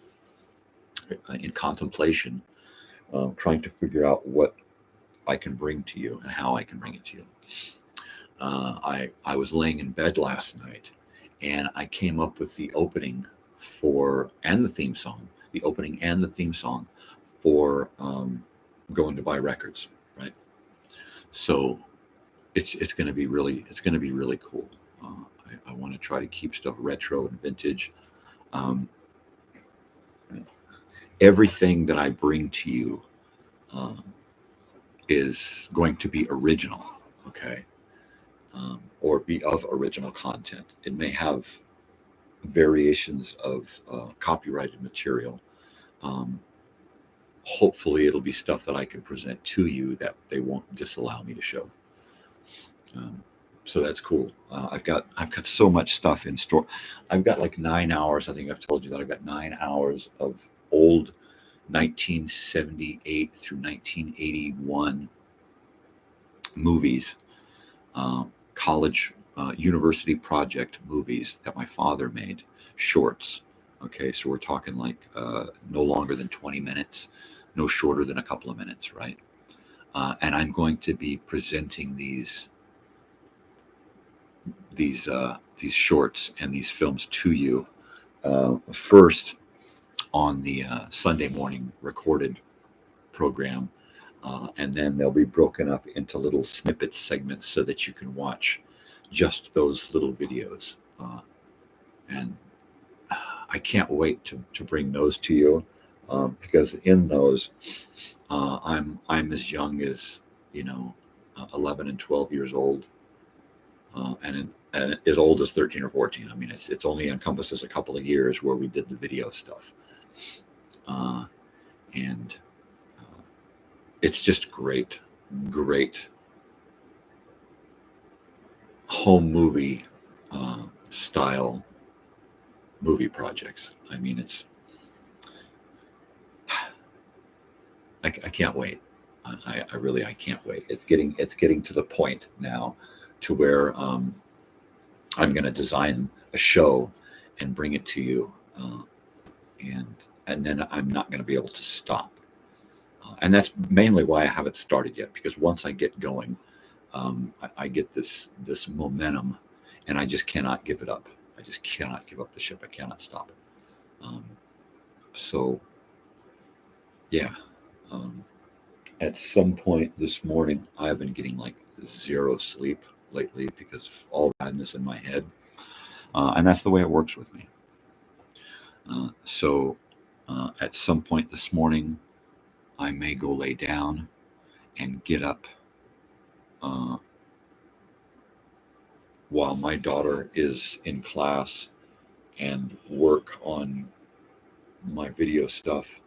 in contemplation, trying to figure out what I can bring to you and how I can bring it to you. I was laying in bed last night and I came up with the opening and the theme song for Going to Buy Records, right? So it's going to be really cool. I want to try to keep stuff retro and vintage. Everything that I bring to you is going to be original, okay? Or be of original content. It may have variations of copyrighted material. Hopefully it'll be stuff that I can present to you that they won't disallow me to show. So that's cool. I've got so much stuff in store. I've got like 9 hours. I think I've told you that I've got 9 hours of old 1978 through 1981 movies, college, university project movies that my father made, shorts. Okay, so we're talking like no longer than 20 minutes, no shorter than a couple of minutes, right? And I'm going to be presenting these shorts and these films to you first on the Sunday morning recorded program, and then they'll be broken up into little snippet segments so that you can watch just those little videos. And I can't wait to bring those to you, because in those I'm as young as 11 and 12 years old, and as old as 13 or 14. I mean, it's only encompasses a couple of years where we did the video stuff, and it's just great home movie style movie projects. I mean, I can't wait. I really can't wait. It's getting to the point now to where I'm going to design a show and bring it to you, and then I'm not going to be able to stop. And that's mainly why I haven't started yet, because once I get going, I get this momentum, and I just cannot give it up. I just cannot give up the ship. I cannot stop. So, yeah. At some point this morning, I have been getting like zero sleep lately because of all madness in my head. And that's the way it works with me. So at some point this morning, I may go lay down and get up while my daughter is in class and work on my video stuff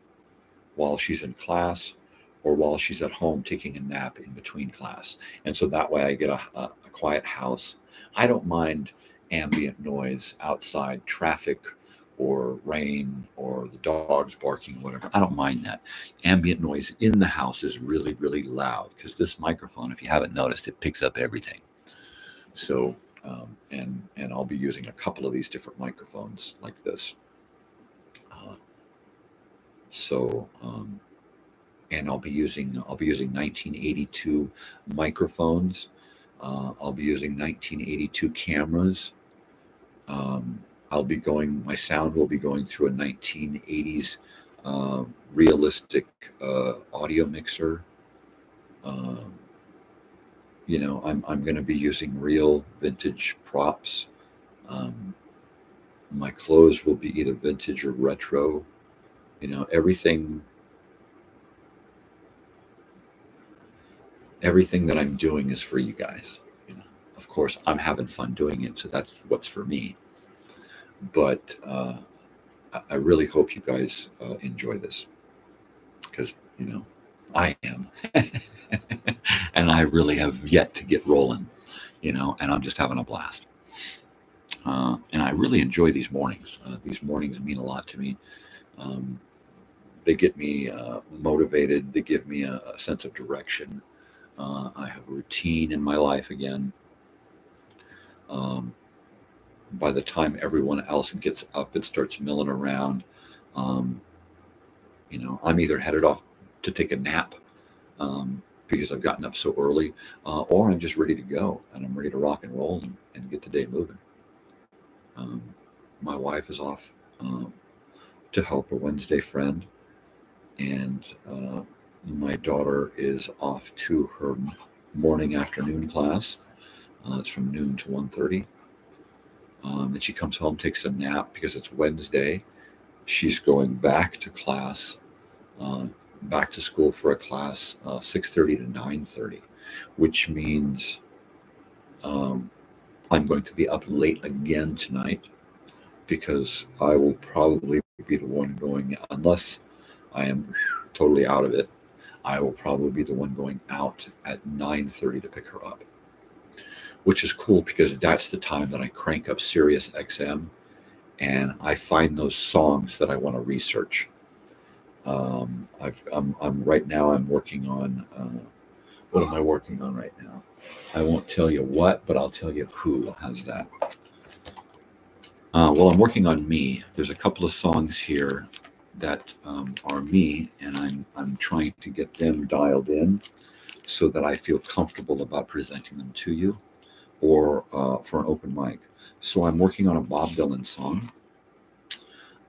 while she's in class, or while she's at home taking a nap in between class. And so that way I get a quiet house. I don't mind ambient noise outside, traffic, or rain or the dogs barking, whatever. I don't mind that. Ambient noise in the house is really, really loud because this microphone, if you haven't noticed, it picks up everything. So, and I'll be using a couple of these different microphones like this. And I'll be using 1982 microphones. I'll be using 1982 cameras. My sound will be going through a 1980s realistic audio mixer. I'm going to be using real vintage props. My clothes will be either vintage or retro. Everything that I'm doing is for you guys. Of course, I'm having fun doing it, so that's what's for me. But I really hope you guys enjoy this, because I am, and I really have yet to get rolling, and I'm just having a blast. And I really enjoy these mornings. These mornings mean a lot to me. They get me motivated. They give me a sense of direction. I have a routine in my life again. By the time everyone else gets up and starts milling around, I'm either headed off to take a nap because I've gotten up so early, or I'm just ready to go, and I'm ready to rock and roll and get the day moving. My wife is off to help a Wednesday friend, and my daughter is off to her morning afternoon class. It's from noon to 1:30. Then she comes home, takes a nap because it's Wednesday. She's going back to class, back to school for a class 6:30 to 9:30, which means I'm going to be up late again tonight, because I will probably be the one going, unless I am totally out of it, I will probably be the one going out at 9:30 to pick her up. Which is cool, because that's the time that I crank up Sirius XM and I find those songs that I want to research. I'm right now, I'm working on, what am I working on right now? I won't tell you what, but I'll tell you who. How's that? Well, I'm working on me. There's a couple of songs here that are me, and I'm trying to get them dialed in so that I feel comfortable about presenting them to you, or for an open mic. So I'm working on a Bob Dylan song.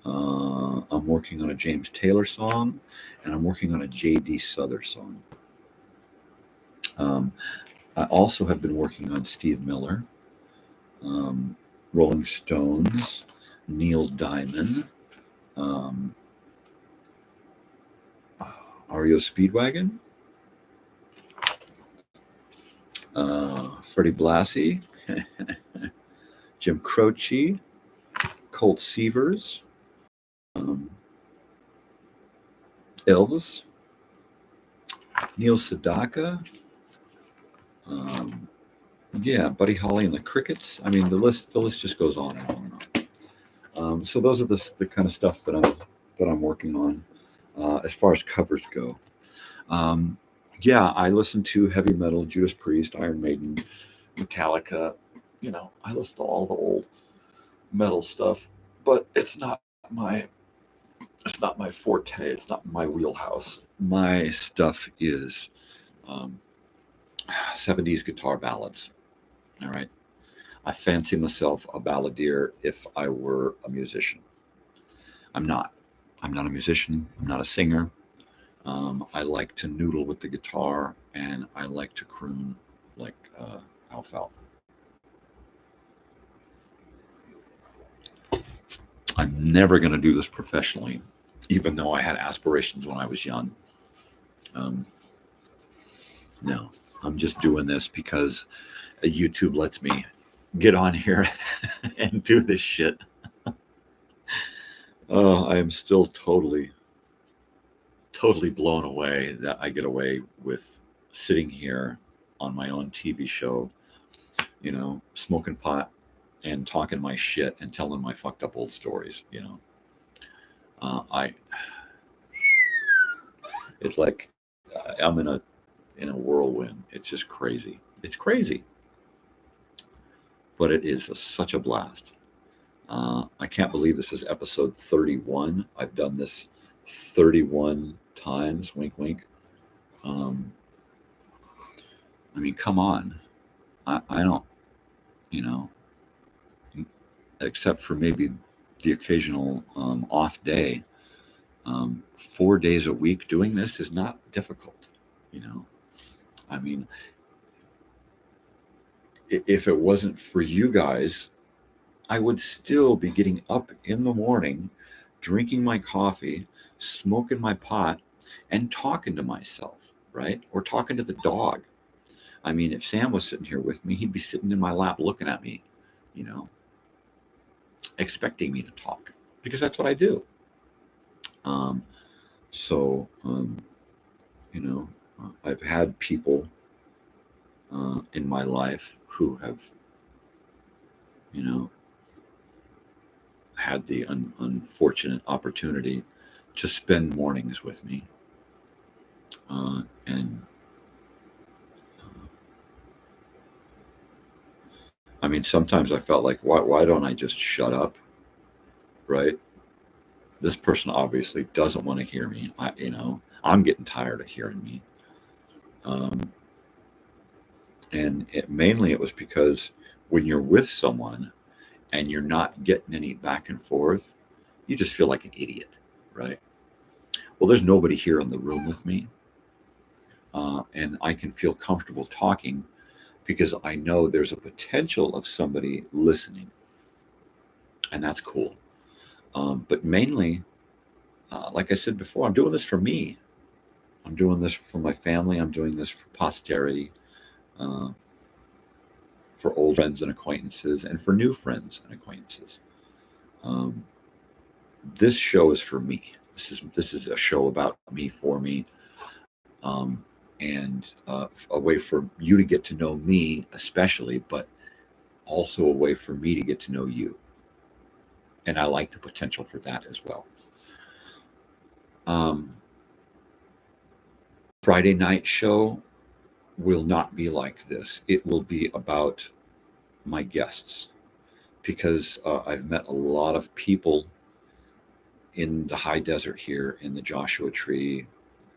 I'm working on a James Taylor song, and I'm working on a J.D. Souther song. I also have been working on Steve Miller, Rolling Stones, Neil Diamond, REO Speedwagon, Freddie Blassie, Jim Croce, Colt Seavers, Elvis, Neil Sedaka, Buddy Holly and the Crickets. I mean, the list just goes on and on and on. So those are the kind of stuff that I'm working on as far as covers go. I listen to heavy metal, Judas Priest, Iron Maiden, Metallica. I listen to all the old metal stuff, but it's not my forte. It's not my wheelhouse. My stuff is 70s guitar ballads. All right. I fancy myself a balladeer if I were a musician. I'm not. I'm not a musician. I'm not a singer. I like to noodle with the guitar, and I like to croon like alfalfa. I'm never going to do this professionally, even though I had aspirations when I was young. No, I'm just doing this because YouTube lets me get on here and do this shit. I am still totally blown away that I get away with sitting here on my own TV show, smoking pot and talking my shit and telling my fucked up old stories, it's like I'm in a whirlwind. It's just crazy. It's crazy, but it is such a blast. I can't believe this is episode 31. I've done this 31 times. Wink, wink. I mean, come on. I don't, except for maybe the occasional off day, 4 days a week doing this is not difficult. I mean, if it wasn't for you guys, I would still be getting up in the morning, drinking my coffee, smoking my pot, and talking to myself, right? Or talking to the dog. I mean, if Sam was sitting here with me, he'd be sitting in my lap looking at me, expecting me to talk, because that's what I do. I've had people in my life who have, had the unfortunate opportunity to spend mornings with me. I mean, sometimes I felt like, why don't I just shut up, right? This person obviously doesn't want to hear me. I'm getting tired of hearing me. Mainly it was because when you're with someone and you're not getting any back and forth, you just feel like an idiot, right? Well, there's nobody here in the room with me. And I can feel comfortable talking because I know there's a potential of somebody listening. And that's cool. But mainly, like I said before, I'm doing this for me. I'm doing this for my family. I'm doing this for posterity, for old friends and acquaintances, and for new friends and acquaintances. This show is for me. This is a show about me, for me, and a way for you to get to know me, especially, but also a way for me to get to know you. And I like the potential for that as well. Friday night show will not be like this. It will be about my guests, because I've met a lot of people in the high desert here in the Joshua Tree,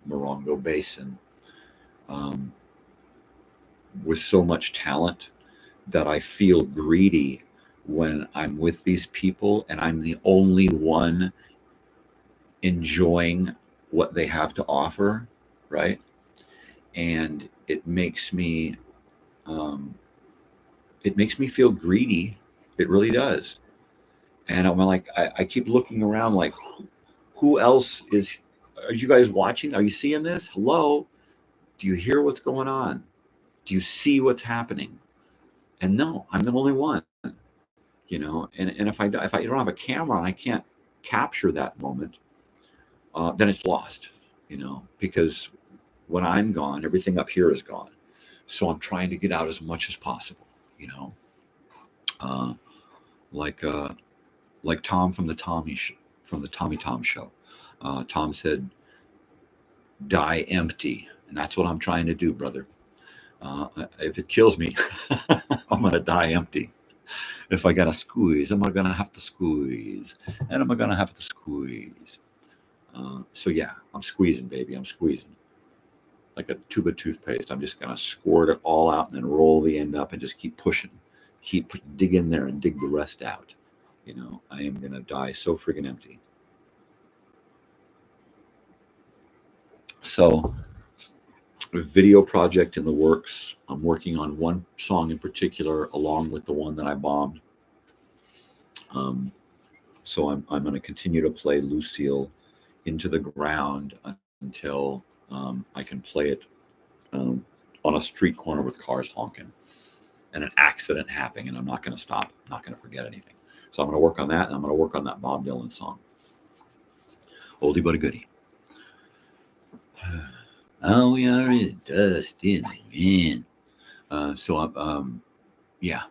Morongo Basin, with so much talent that I feel greedy when I'm with these people and I'm the only one enjoying what they have to offer, right? And it makes me feel greedy. It really does. And I'm like, I keep looking around like, who else are you guys watching? Are you seeing this? Hello? Do you hear what's going on? Do you see what's happening? And no, I'm the only one, and if I don't have a camera and I can't capture that moment, then it's lost, because when I'm gone, everything up here is gone. So I'm trying to get out as much as possible, like Tom from the Tommy Tom show. Tom said, "Die empty," and that's what I'm trying to do, brother. If it kills me, I'm gonna die empty. If I gotta squeeze, I'm gonna have to squeeze, and I'm gonna have to squeeze. So yeah, I'm squeezing, baby. I'm squeezing like a tube of toothpaste. I'm just gonna squirt it all out and then roll the end up and just keep pushing, dig in there and dig the rest out. I am gonna die so friggin' empty. So, a video project in the works. I'm working on one song in particular, along with the one that I bombed. So I'm going to continue to play Lucille into the ground until I can play it on a street corner with cars honking and an accident happening, and I'm not going to stop. I'm not going to forget anything. So I'm going to work on that, and I'm going to work on that Bob Dylan song. Oldie but a goodie. All we are is dust in the wind. So yeah.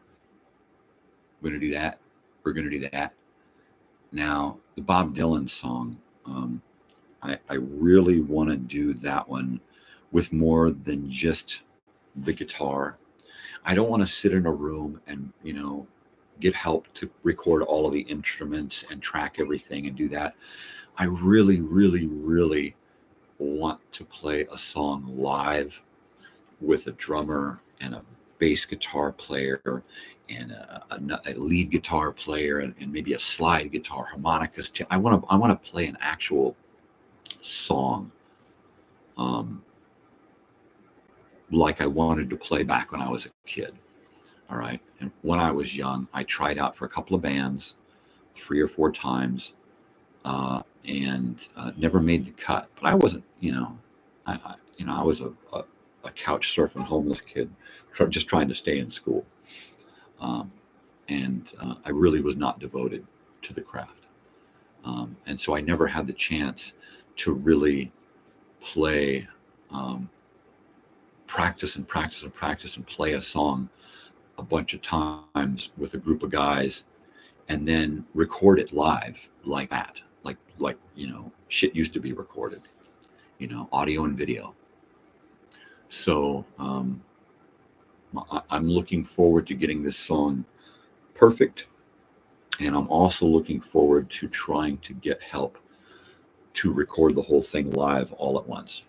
We're going to do that. We're going to do that. Now, the Bob Dylan song, I really want to do that one with more than just the guitar. I don't want to sit in a room and, get help to record all of the instruments and track everything and do that. I really, really, really want to play a song live with a drummer and a bass guitar player and a lead guitar player and maybe a slide guitar, harmonicas. I want to play an actual song, like I wanted to play back when I was a kid. All right. And when I was young, I tried out for a couple of bands 3 or 4 times, and never made the cut. But I wasn't, I was a couch surfing homeless kid, just trying to stay in school. And I really was not devoted to the craft. And so I never had the chance to really play, practice and play a song a bunch of times with a group of guys and then record it live like that. Like, shit used to be recorded, audio and video. So I'm looking forward to getting this song perfect. And I'm also looking forward to trying to get help to record the whole thing live all at once.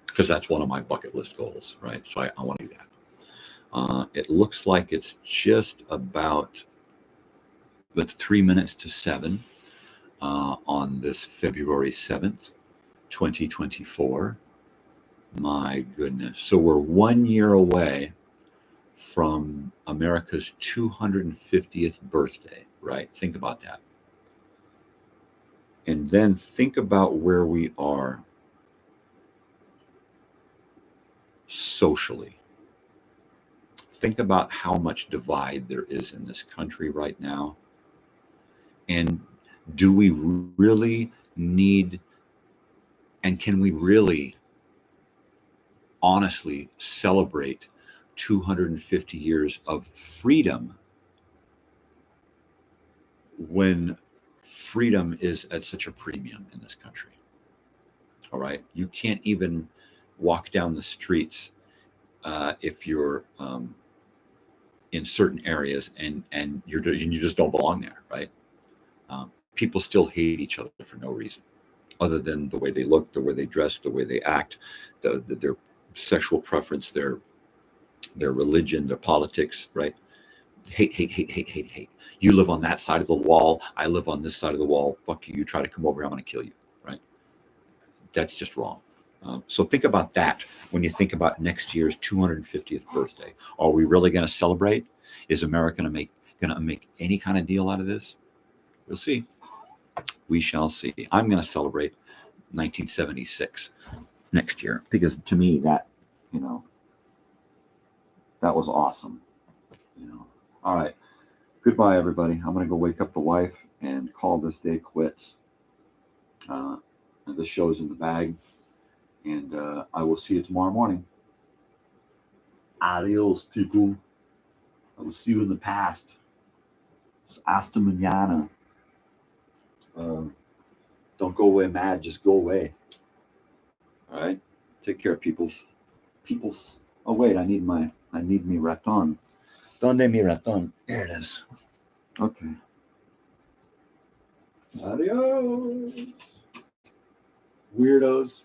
Because that's one of my bucket list goals, right? So I want to do that. It looks like it's just about 3 minutes to 7 on this February 7th, 2024. My goodness. So we're 1 year away from America's 250th birthday, right? Think about that. And then think about where we are socially. Think about how much divide there is in this country right now. And do we really need, and can we really honestly celebrate 250 years of freedom when freedom is at such a premium in this country? All right. You can't even walk down the streets if you're in certain areas and you just don't belong there, right? People still hate each other for no reason other than the way they look, the way they dress, the way they act, their sexual preference, their religion, their politics, right? Hate. You live on that side of the wall. I live on this side of the wall. Fuck you. You try to come over, I'm going to kill you, right? That's just wrong. So think about that when you think about next year's 250th birthday. Are we really going to celebrate? Is America going to make any kind of deal out of this? We'll see. We shall see. I'm going to celebrate 1976 next year because to me that was awesome. All right. Goodbye, everybody. I'm going to go wake up the wife and call this day quits. The show's in the bag. And I will see you tomorrow morning. Adios, people. I will see you in the past. Hasta mañana. Don't go away mad. Just go away. All right. Take care, peoples. Oh wait, I need mi raton. Donde mi raton? There it is. Okay. Adios. Weirdos.